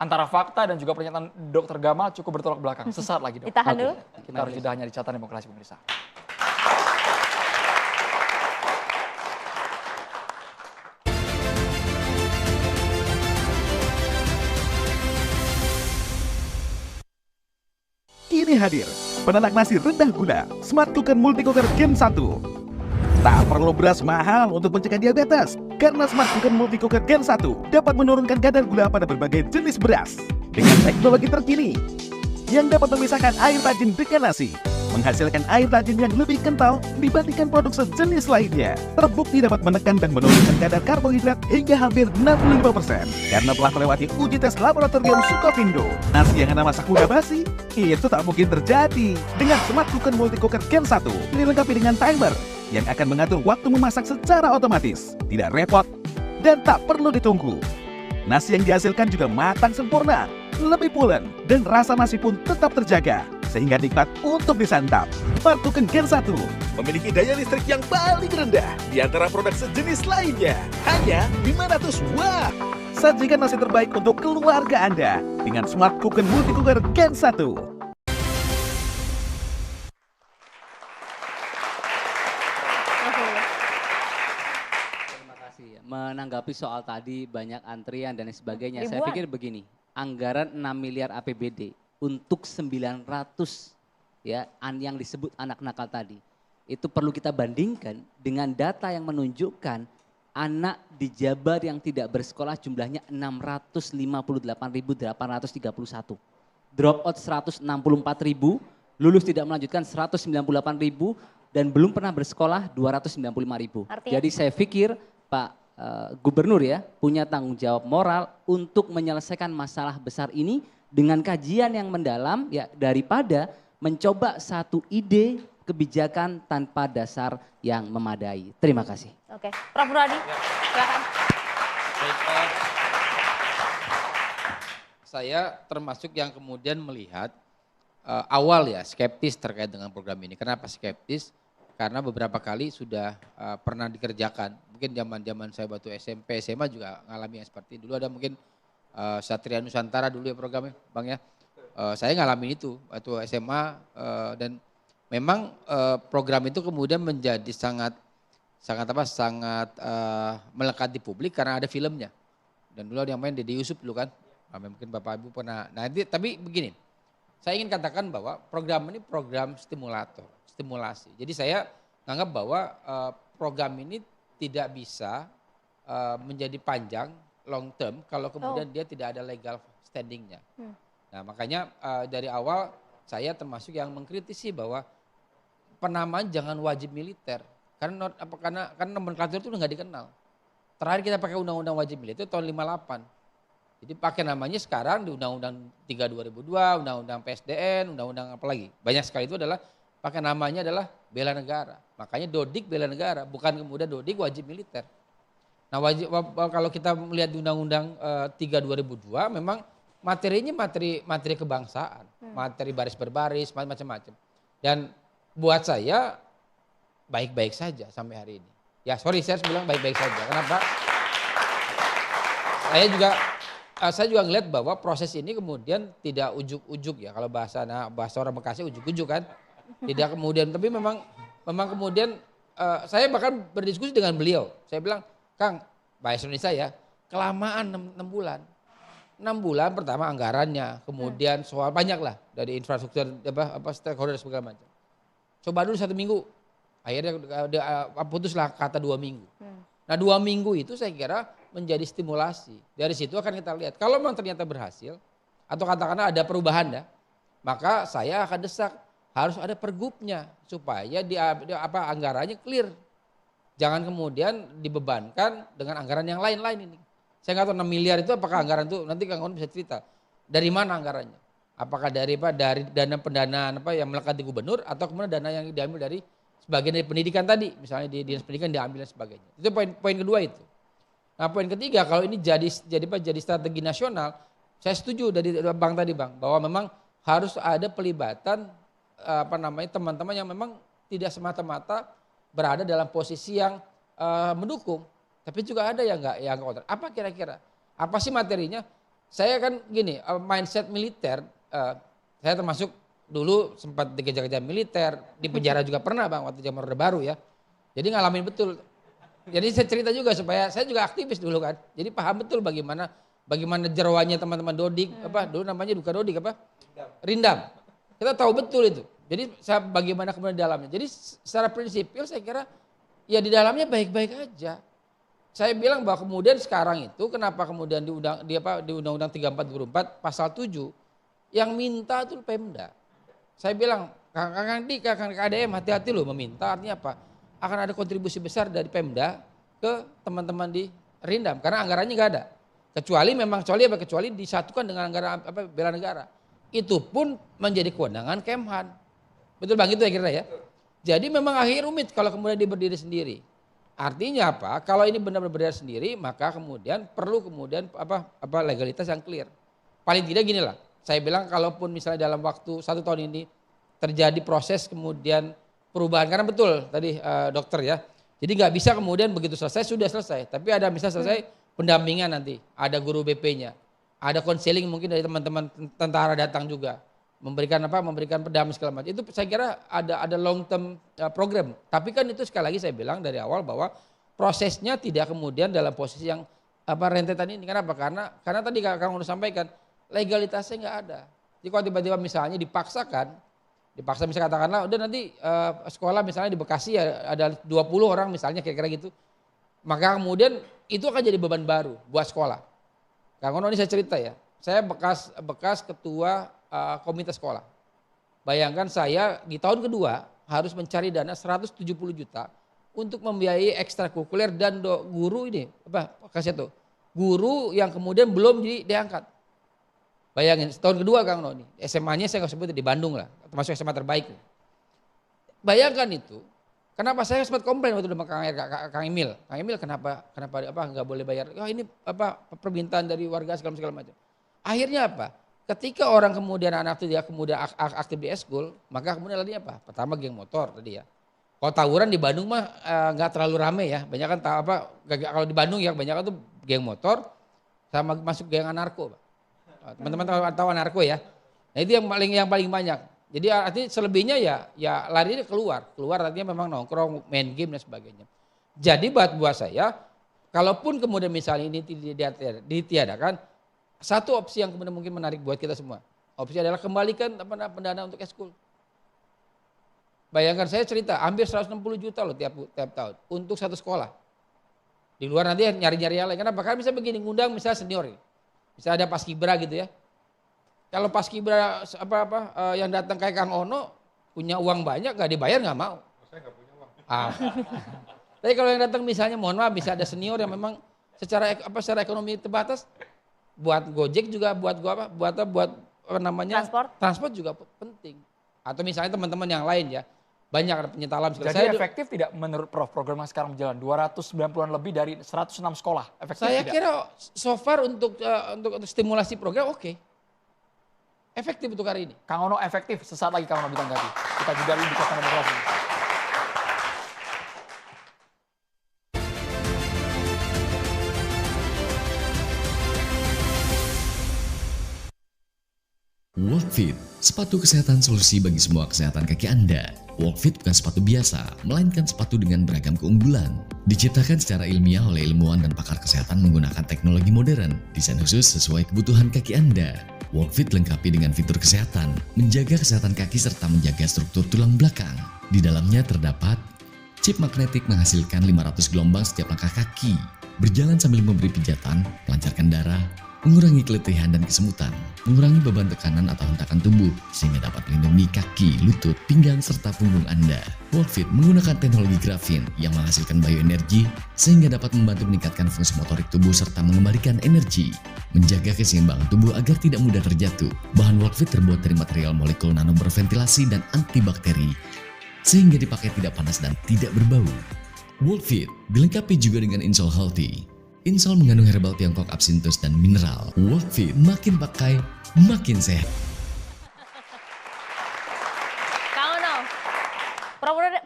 Antara fakta dan juga pernyataan Dokter Gamal cukup bertolak belakang. Sesaat lagi dok. Ditahan dulu. Kita harus jeda hanya di Catatan Demokrasi pemirsa. Kini hadir, penanak nasi rendah gula, Smart Cooker Multi Cooker Gen 1. Tak perlu beras mahal untuk mencegah diabetes, karena Smart Cooker Multi Cooker Gen 1 dapat menurunkan kadar gula pada berbagai jenis beras. Dengan teknologi terkini, yang dapat memisahkan air tajin dengan nasi, menghasilkan air tajin yang lebih kental dibandingkan produk sejenis lainnya. Terbukti dapat menekan dan menurunkan kadar karbohidrat hingga hampir 65%. Karena telah melewati uji tes laboratorium Sukovindo. Nasi yang Anda masak mudah basi, itu tak mungkin terjadi. Dengan Smart Cooker Multi Cooker Gen 1, dilengkapi dengan timer yang akan mengatur waktu memasak secara otomatis. Tidak repot dan tak perlu ditunggu. Nasi yang dihasilkan juga matang sempurna, lebih pulen, dan rasa nasi pun tetap terjaga, sehingga nikmat untuk disantap. Smart Cooker Gen 1 memiliki daya listrik yang paling rendah di antara produk sejenis lainnya, hanya 500 watt. Sajikan nasi terbaik untuk keluarga Anda dengan Smart Cooker Multi Cooker Gen 1. Menanggapi soal tadi banyak antrian dan sebagainya, Ribuan. saya pikir begini, anggaran 6 miliar APBD untuk 900 ya yang disebut anak nakal tadi, itu perlu kita bandingkan dengan data yang menunjukkan anak di Jabar yang tidak bersekolah jumlahnya 658.831, drop out 164.000, lulus tidak melanjutkan 198.000, dan belum pernah bersekolah 295.000. Jadi saya pikir Pak Gubernur ya punya tanggung jawab moral untuk menyelesaikan masalah besar ini dengan kajian yang mendalam ya, daripada mencoba satu ide kebijakan tanpa dasar yang memadai. Terima kasih. Oke, Prof. Muradi, silakan. Baik, saya termasuk yang kemudian melihat awal ya skeptis terkait dengan program ini. Kenapa skeptis? Karena beberapa kali sudah pernah dikerjakan. Mungkin zaman-zaman saya waktu SMP, SMA juga ngalami yang seperti dulu ada mungkin Satria Nusantara dulu ya programnya, Bang ya. Saya ngalamin itu waktu SMA dan memang program itu kemudian menjadi sangat melekat di publik karena ada filmnya. Dan dulu ada yang main Deddy Yusuf dulu kan. Mungkin Bapak Ibu pernah. Nah, tapi begini. Saya ingin katakan bahwa program ini program stimulasi. Jadi saya menganggap bahwa program ini tidak bisa menjadi panjang long term kalau kemudian dia tidak ada legal standingnya. Nah makanya dari awal saya termasuk yang mengkritisi bahwa penamaan jangan wajib militer karena nomenklatur itu nggak dikenal. Terakhir kita pakai undang-undang wajib militer itu tahun 58. Jadi pakai namanya sekarang di Undang-Undang 3 2002, Undang-Undang PSDN, Undang-Undang apa lagi. Banyak sekali itu adalah pakai namanya adalah bela negara. Makanya Dodik bela negara, bukan kemudian Dodik wajib militer. Nah kalau kita melihat di Undang-Undang 3 2002 memang materinya materi kebangsaan, materi baris berbaris, macam-macam. Dan buat saya baik-baik saja sampai hari ini. Ya sorry saya harus bilang baik-baik saja. Kenapa? Saya juga ngeliat bahwa proses ini kemudian tidak ujuk-ujuk ya. Kalau bahasa orang Bekasi ujuk-ujuk kan. Tidak kemudian, tapi memang kemudian saya bahkan berdiskusi dengan beliau. Saya bilang, Kang, bahasa Indonesia ya, kelamaan 6 bulan. 6 bulan pertama anggarannya, kemudian soal banyak lah dari infrastruktur stakeholder segala macam. Coba dulu 1 minggu, akhirnya putuslah kata 2 minggu. Nah 2 minggu itu saya kira menjadi stimulasi. Dari situ akan kita lihat, kalau memang ternyata berhasil, atau katakanlah ada perubahan ya, maka saya akan desak, harus ada pergubnya supaya anggarannya clear. Jangan kemudian dibebankan dengan anggaran yang lain-lain ini. Saya nggak tahu 6 miliar itu apakah anggaran itu, nanti Kang On bisa cerita. Dari mana anggarannya? Apakah dari dana pendanaan yang melekat di gubernur atau kemudian dana yang diambil dari sebagian dari pendidikan tadi, misalnya di dinas pendidikan diambil dan sebagainya. Itu poin kedua itu. Nah poin ketiga, kalau ini jadi strategi nasional, saya setuju dari Bang tadi Bang, bahwa memang harus ada pelibatan teman-teman yang memang tidak semata-mata berada dalam posisi yang mendukung, tapi juga ada yang enggak kontra. Apa kira-kira? Apa sih materinya? Saya kan gini, mindset militer, saya termasuk dulu sempat dikejar-kejar militer, di penjara juga pernah Bang waktu zaman Orde Baru ya. Jadi ngalamin betul. Jadi saya cerita juga supaya saya juga aktivis dulu kan. Jadi paham betul bagaimana jeroannya teman-teman Dodik, dulu namanya bukan Dodik Rindam. Kita tahu betul itu. Jadi bagaimana kemudian di dalamnya. Jadi secara prinsipil saya kira ya di dalamnya baik-baik aja. Saya bilang bahwa kemudian sekarang itu kenapa kemudian di Undang-Undang 34/2004 pasal 7 yang minta itu Pemda. Saya bilang Kang KDM hati-hati loh meminta, artinya apa? Akan ada kontribusi besar dari Pemda ke teman-teman di Rindam karena anggarannya nggak ada. Kecuali disatukan dengan anggaran bela negara. Itu pun menjadi kewenangan Kemhan. Betul Bang itu ya kira ya. Jadi memang akhirnya rumit kalau kemudian dia berdiri sendiri. Artinya apa? Kalau ini benar-benar berdiri sendiri, maka kemudian perlu legalitas yang clear. Paling tidak gini lah. Saya bilang kalaupun misalnya dalam waktu 1 tahun ini terjadi proses kemudian perubahan, karena betul tadi dokter ya. Jadi nggak bisa kemudian begitu selesai sudah selesai. Tapi ada misalnya selesai pendampingan nanti, ada guru BP-nya, ada konseling mungkin dari teman-teman tentara datang juga, memberikan pendampingan segala macam. Itu saya kira ada long term program. Tapi kan itu sekali lagi saya bilang dari awal bahwa prosesnya tidak kemudian dalam posisi yang rentetan ini. Kenapa? Karena tadi Kang Uno sampaikan legalitasnya nggak ada. Jadi kalau tiba-tiba misalnya dipaksa misalnya katakanlah udah nanti sekolah misalnya di Bekasi ya ada 20 orang misalnya kira-kira gitu. Maka kemudian itu akan jadi beban baru buat sekolah. Kang Ono ini saya cerita ya. Saya bekas ketua komite sekolah. Bayangkan saya di tahun kedua harus mencari dana 170 juta untuk membiayai ekstrakurikuler dan guru ini guru yang kemudian belum diangkat. Bayangin tahun kedua Kang Ono ini, SMA-nya saya nggak sebut di Bandung lah, termasuk SMA terbaik. Bayangkan itu, kenapa saya sempat komplain waktu itu sama Kang Emil. Kang Emil kenapa nggak boleh bayar? Ini permintaan dari warga segala macam. Akhirnya apa? Ketika orang kemudian anak itu dia kemudian aktif di eskul, maka kemudian lagi apa? Pertama geng motor tadi ya. Kalau tawuran di Bandung mah nggak terlalu rame ya. Banyak kan kalau di Bandung ya banyak kan tuh geng motor sama masuk geng anarko. Teman-teman tahu anarko ya. Nah itu yang paling banyak. Jadi artinya selebihnya ya larinya keluar artinya memang nongkrong, main game dan sebagainya. Jadi buat saya, kalaupun kemudian misalnya ini ditiadakan, satu opsi yang kemudian mungkin menarik buat kita semua. Opsi adalah kembalikan pendanaan untuk eskul. Bayangkan saya cerita, hampir 160 juta loh tiap tahun untuk satu sekolah. Di luar nanti nyari-nyari yang lain. Kenapa? Karena bisa begini, ngundang misalnya senior. Misalnya ada paskibra gitu ya. Kalau paskibra yang datang kayak Kang Ono punya uang banyak gak dibayar nggak mau. Saya nggak punya uang. Tapi kalau yang datang misalnya mohon maaf bisa ada senior yang memang secara ekonomi terbatas, buat Gojek juga buat transport juga penting. Atau misalnya teman-teman yang lain ya. Banyak ada penyetalan. Jadi efektif tidak menurut Prof program yang sekarang berjalan 290-an lebih dari 106 sekolah? Efektif saya tidak? Kira so far untuk stimulasi program oke. Efektif untuk hari ini. Kang Ono efektif, sesaat lagi Kang Ono ditanggapi. Kita juga dulu di Kota Demokrasi. Sepatu kesehatan solusi bagi semua kesehatan kaki Anda. Walkfit bukan sepatu biasa, melainkan sepatu dengan beragam keunggulan. Diciptakan secara ilmiah oleh ilmuwan dan pakar kesehatan menggunakan teknologi modern, desain khusus sesuai kebutuhan kaki Anda. Walkfit dilengkapi dengan fitur kesehatan, menjaga kesehatan kaki serta menjaga struktur tulang belakang. Di dalamnya terdapat chip magnetik menghasilkan 500 gelombang setiap langkah kaki, berjalan sambil memberi pijatan, melancarkan darah, mengurangi keletihan dan kesemutan, mengurangi beban tekanan atau hentakan tubuh, sehingga dapat melindungi kaki, lutut, pinggang, serta punggung Anda. Walkfit menggunakan teknologi grafin yang menghasilkan bioenergi, sehingga dapat membantu meningkatkan fungsi motorik tubuh serta mengembalikan energi, menjaga keseimbangan tubuh agar tidak mudah terjatuh. Bahan Walkfit terbuat dari material molekul nano berventilasi dan antibakteri, sehingga dipakai tidak panas dan tidak berbau. Walkfit dilengkapi juga dengan insole healthy. Insole mengandung herbal Tiongkok absinthus dan mineral. Walkfit makin pakai, makin sehat. Kang Ono,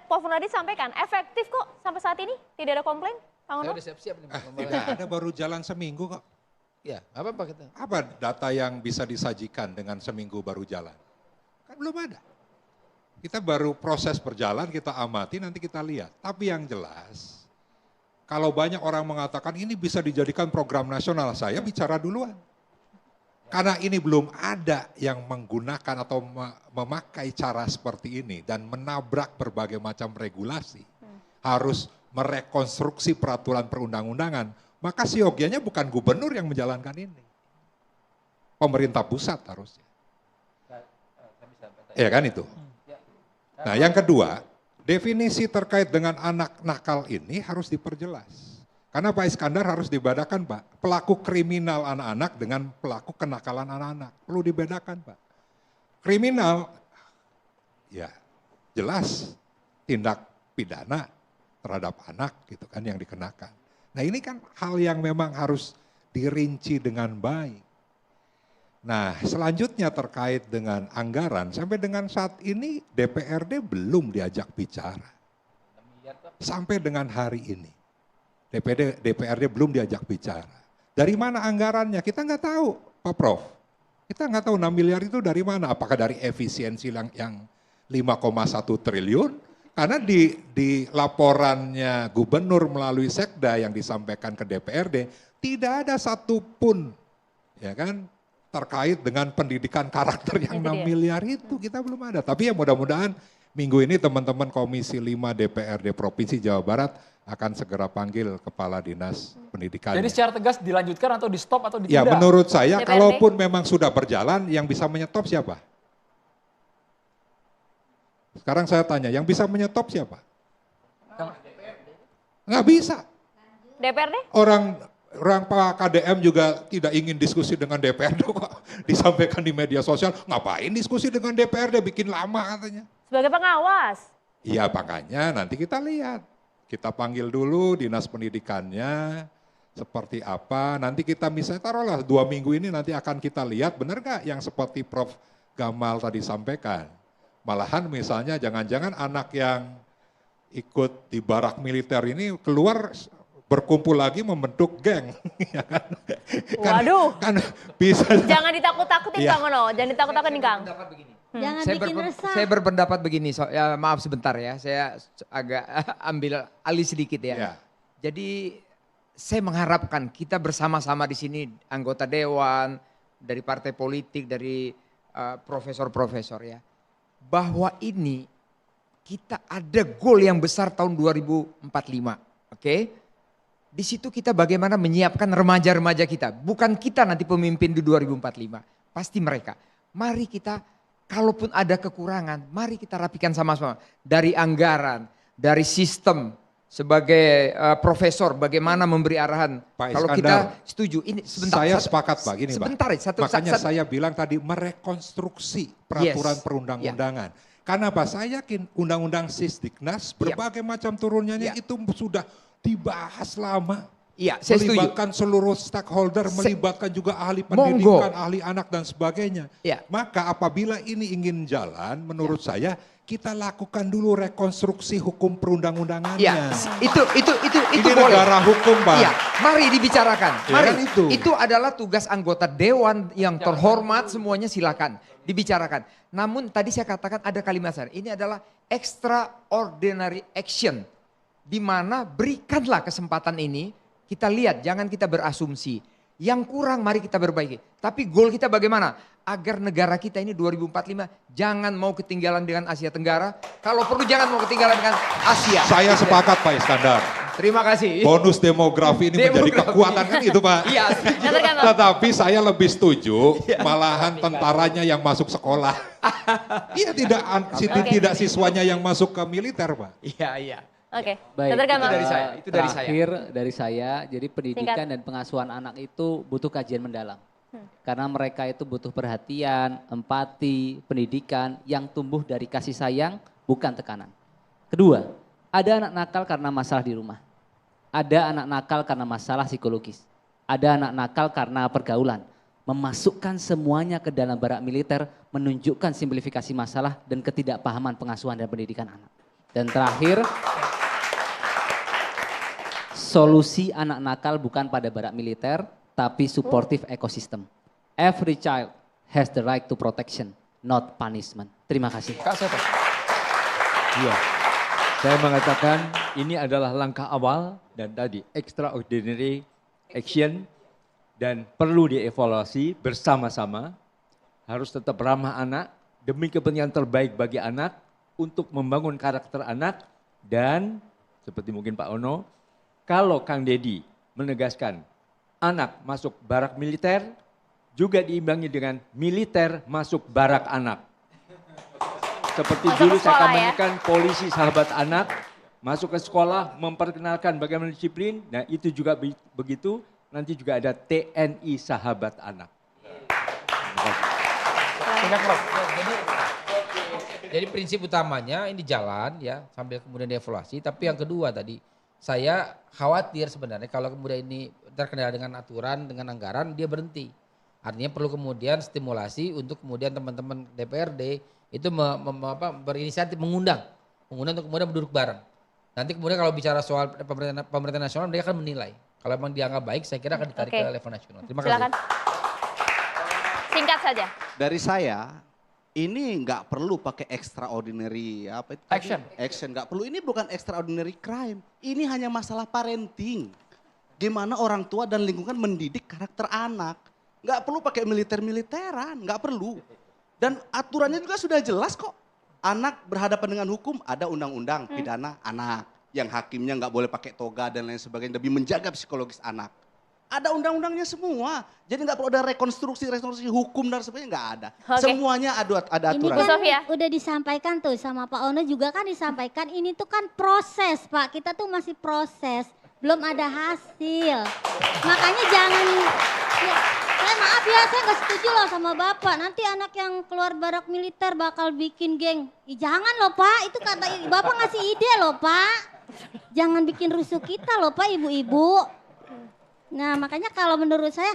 Prof. Nadi sampaikan, efektif kok sampai saat ini? Tidak ada komplain, Kang Ono? Saya udah siap-siap nih. Tidak ada, baru jalan seminggu kok. Ya, apa kita? Apa data yang bisa disajikan dengan seminggu baru jalan? Kan belum ada. Kita baru proses berjalan, kita amati, nanti kita lihat. Tapi yang jelas, kalau banyak orang mengatakan ini bisa dijadikan program nasional, saya bicara duluan. Karena ini belum ada yang menggunakan atau memakai cara seperti ini dan menabrak berbagai macam regulasi. Harus merekonstruksi peraturan perundang-undangan. Maka siogianya bukan gubernur yang menjalankan ini. Pemerintah pusat harusnya. Ya kan itu. Nah yang kedua, definisi terkait dengan anak nakal ini harus diperjelas. Karena Pak Iskandar harus dibedakan Pak, pelaku kriminal anak-anak dengan pelaku kenakalan anak-anak. Perlu dibedakan Pak. Kriminal, ya jelas tindak pidana terhadap anak gitu kan yang dikenakan. Nah ini kan hal yang memang harus dirinci dengan baik. Nah selanjutnya terkait dengan anggaran, sampai dengan saat ini DPRD belum diajak bicara. Sampai dengan hari ini, DPRD belum diajak bicara. Dari mana anggarannya? Kita nggak tahu Pak Prof. Kita nggak tahu 6 miliar itu dari mana. Apakah dari efisiensi yang 5,1 triliun? Karena di laporannya gubernur melalui sekda yang disampaikan ke DPRD, tidak ada satupun ya kan, terkait dengan pendidikan karakter yang 6 miliar itu, kita belum ada. Tapi ya mudah-mudahan minggu ini teman-teman Komisi 5 DPRD Provinsi Jawa Barat akan segera panggil Kepala Dinas Pendidikan. Jadi secara tegas dilanjutkan atau di stop atau ditunda? Ya menurut saya DPRD? kalaupun memang sudah berjalan, yang bisa menyetop siapa? Sekarang saya tanya, yang bisa menyetop siapa? Nggak bisa. DPRD? Orang Pak KDM juga tidak ingin diskusi dengan DPRD kok. Disampaikan di media sosial, ngapain diskusi dengan DPRD, bikin lama katanya. Sebagai pengawas. Iya makanya nanti kita lihat. Kita panggil dulu dinas pendidikannya, seperti apa. Nanti kita misalnya taruhlah 2 minggu ini nanti akan kita lihat benar gak yang seperti Prof. Gamal tadi sampaikan. Malahan misalnya jangan-jangan anak yang ikut di barak militer ini keluar berkumpul lagi membentuk geng. Ya kan? Waduh. Kan bisa. Jangan ditakut-takutin Iya. Kang Ono, jangan ditakut-takutin Kang. Jangan bikin resah. Saya berpendapat begini, ya, maaf sebentar ya, saya agak ambil alih sedikit ya. Ya. Jadi saya mengharapkan kita bersama-sama di sini, anggota dewan, dari partai politik, dari profesor-profesor ya, bahwa ini kita ada goal yang besar tahun 2045, oke? Di situ kita bagaimana menyiapkan remaja-remaja kita, bukan kita nanti pemimpin di 2045, pasti mereka. Mari kita, kalaupun ada kekurangan, mari kita rapikan sama-sama. Dari anggaran, dari sistem, sebagai profesor bagaimana memberi arahan. Pak Kalau Iskandar, kita setuju, ini sebentar. Saya sepakat Pak, gini sebentar, Pak. Makanya saya bilang tadi merekonstruksi peraturan Yes. perundang-undangan. Karena apa? Saya yakin undang-undang Sisdiknas berbagai macam turunannya itu sudah dibahas lama. Iya, saya setuju. Melibatkan seluruh stakeholder, melibatkan juga ahli pendidikan, ahli anak dan sebagainya. Ya. Maka apabila ini ingin jalan, menurut saya kita lakukan dulu rekonstruksi hukum perundang-undangannya. Iya, itu ini boleh. negara hukum, Pak. Iya, mari dibicarakan. Ya Mari. kan itu. Itu adalah tugas anggota dewan yang terhormat, semuanya silakan. dibicarakan. Namun tadi saya katakan ada kalimat saya, ini adalah extraordinary action. Di mana berikanlah kesempatan ini, kita lihat, jangan kita berasumsi. Yang kurang mari kita perbaiki. Tapi goal kita bagaimana? Agar negara kita ini 2045 jangan mau ketinggalan dengan Asia Tenggara. Kalau perlu jangan mau ketinggalan dengan Asia. Saya sepakat Pak Iskandar. Terima kasih. Bonus demografi ini menjadi kekuatan kan itu Pak. Iya. Tetapi saya lebih setuju malahan tentaranya yang masuk sekolah. Iya tidak siswanya yang masuk ke militer Pak. Iya. Oke. Baik, Dr. Gamal. Itu dari saya. Terakhir dari saya, jadi pendidikan dan pengasuhan anak itu butuh kajian mendalam. Karena mereka itu butuh perhatian, empati, pendidikan yang tumbuh dari kasih sayang, bukan tekanan. Kedua, ada anak nakal karena masalah di rumah. Ada anak nakal karena masalah psikologis. Ada anak nakal karena pergaulan. Memasukkan semuanya ke dalam barak militer menunjukkan simplifikasi masalah dan ketidakpahaman pengasuhan dan pendidikan anak. Dan terakhir, solusi anak nakal bukan pada barak militer, tapi supportive ecosystem. Every child has the right to protection, not punishment. Terima kasih. Iya, saya mengatakan ini adalah langkah awal dan tadi extraordinary action dan perlu dievaluasi bersama-sama. Harus tetap ramah anak demi kepentingan terbaik bagi anak untuk membangun karakter anak dan seperti mungkin Pak Ono, kalau Kang Deddy menegaskan anak masuk barak militer, juga diimbangi dengan militer masuk barak anak. Seperti dulu saya kampanye polisi sahabat anak, masuk ke sekolah memperkenalkan bagaimana disiplin, nah itu juga begitu, nanti juga ada TNI sahabat anak. Jadi prinsip utamanya ini jalan ya, sambil kemudian dievaluasi, tapi yang kedua tadi, saya khawatir sebenarnya kalau kemudian ini terkendala dengan aturan, dengan anggaran, dia berhenti. Artinya perlu kemudian stimulasi untuk kemudian teman-teman DPRD itu berinisiatif mengundang untuk kemudian duduk bareng. Nanti kemudian kalau bicara soal pemerintah nasional, mereka akan menilai. Kalau memang dianggap baik, saya kira akan ditarik ke level nasional. Terima kasih. Silakan. Singkat saja. Dari saya, ini nggak perlu pakai extraordinary action nggak perlu. Ini bukan extraordinary crime. Ini hanya masalah parenting. Gimana orang tua dan lingkungan mendidik karakter anak. Nggak perlu pakai militeran, nggak perlu. Dan aturannya juga sudah jelas kok. Anak berhadapan dengan hukum, ada undang-undang pidana anak. Yang hakimnya nggak boleh pakai toga dan lain sebagainya, demi menjaga psikologis anak. Ada undang-undangnya semua. Jadi nggak perlu ada rekonstruksi hukum dan sebagainya, nggak ada. Semuanya ada aturan. Ini kan udah disampaikan tuh sama Pak Ono juga kan disampaikan, ini tuh kan proses Pak, kita tuh masih proses. Belum ada hasil. Makanya jangan, saya maaf ya, saya nggak setuju loh sama Bapak. Nanti anak yang keluar barak militer bakal bikin geng. Jangan loh Pak, itu kata Bapak ngasih ide loh Pak. Jangan bikin rusuh kita loh Pak ibu-ibu. Nah makanya kalau menurut saya,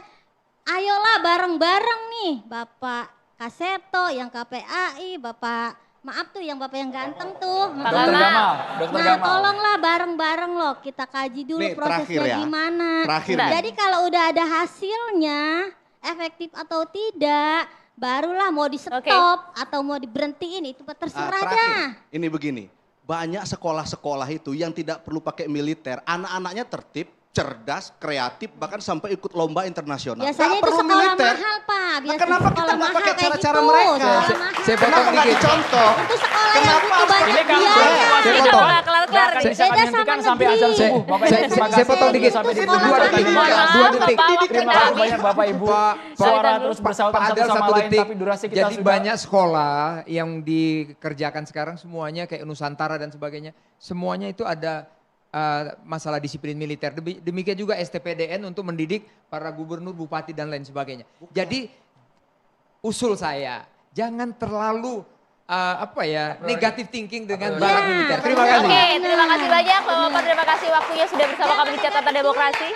ayolah bareng-bareng nih Bapak Kaseto, yang KPAI, Bapak maaf tuh yang Bapak yang ganteng tuh. Dr. Gamal. Nah tolonglah bareng-bareng loh kita kaji dulu prosesnya gimana. Jadi kalau udah ada hasilnya, efektif atau tidak, barulah mau di stop atau mau diberhentiin, itu terserah dah. Ini begini, banyak sekolah-sekolah itu yang tidak perlu pakai militer, anak-anaknya tertib, cerdas, kreatif, bahkan sampai ikut lomba internasional. Biasanya itu sekolah militer. Mahal Pak. Nah, kenapa kita nggak pakai cara-cara mereka? Saya potong dikit. Contoh. Itu sekolah yang butuh banyak biaya. Saya potong. Kelar. Beda sama sampai azan subuh. Saya potong dikit. 2 detik. Terima kasih banyak Bapak Ibu. Suara terus bersautan satu sama lain, tapi durasi kita jadi sudah. banyak sekolah yang dikerjakan sekarang semuanya kayak Nusantara dan sebagainya. Semuanya itu ada masalah disiplin militer. Demikian juga STPDN untuk mendidik para gubernur, bupati dan lain sebagainya. Jadi usul saya, jangan terlalu negatif thinking dengan barak militer. Terima kasih. Oke, terima kasih banyak Bapak, terima kasih waktunya sudah bersama kami di Catatan Demokrasi.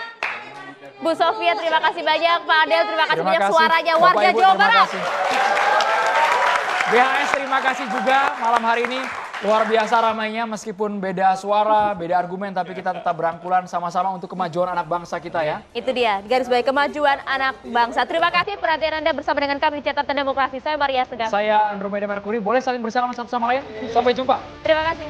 Bu Sofia terima kasih banyak, Pak Adel terima kasih banyak suaranya warga Jawa Barat. BHS terima kasih juga malam hari ini. Luar biasa ramainya, meskipun beda suara, beda argumen, tapi kita tetap berangkulan sama-sama untuk kemajuan anak bangsa kita ya. Itu dia, garis bawahi kemajuan anak bangsa. Terima kasih perhatian Anda bersama dengan kami di Catatan Demokrasi. Saya Maria Segaf. Saya Andromeda Mercury, boleh saling bersalaman satu sama lain? Sampai jumpa. Terima kasih.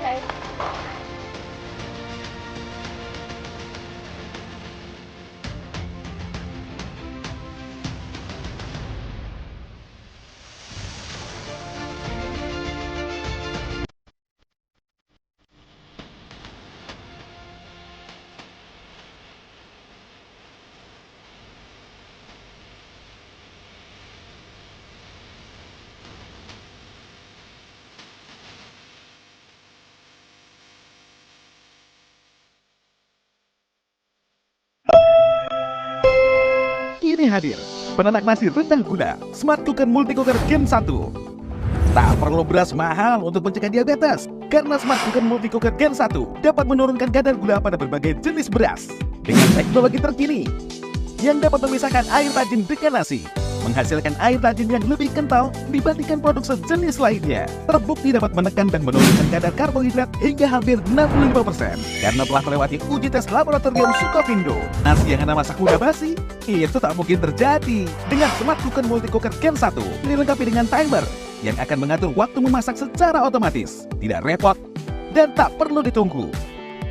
Kini hadir penanak nasi rendah gula Smart Cooker Multi Cooker Gen 1. Tak perlu beras mahal untuk mencegah diabetes, karena Smart Cooker Multi Cooker Gen 1 dapat menurunkan kadar gula pada berbagai jenis beras dengan teknologi terkini yang dapat memisahkan air tajin dengan nasi, menghasilkan air tajin yang lebih kental dibandingkan produk sejenis lainnya. Terbukti dapat menekan dan menurunkan kadar karbohidrat hingga hampir 65% karena telah melewati uji tes laboratorium Sukovindo. Nasi yang Anda masak mudah basi, itu tak mungkin terjadi. Dengan Smart Cooker Multi Cooker Gen 1 dilengkapi dengan timer yang akan mengatur waktu memasak secara otomatis, tidak repot dan tak perlu ditunggu.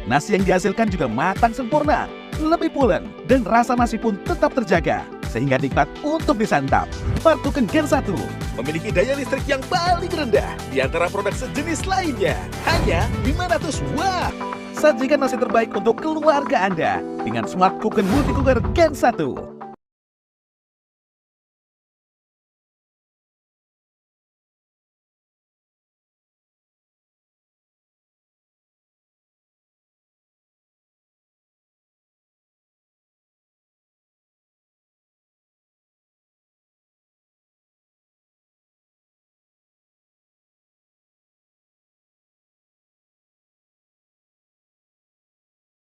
Nasi yang dihasilkan juga matang sempurna, lebih pulen, dan rasa nasi pun tetap terjaga, sehingga nikmat untuk disantap. Smart Cooker Gen 1 memiliki daya listrik yang paling rendah di antara produk sejenis lainnya, hanya 500 watt. Sajikan nasi terbaik untuk keluarga Anda dengan Smart Cooker Multi Cooker Gen 1.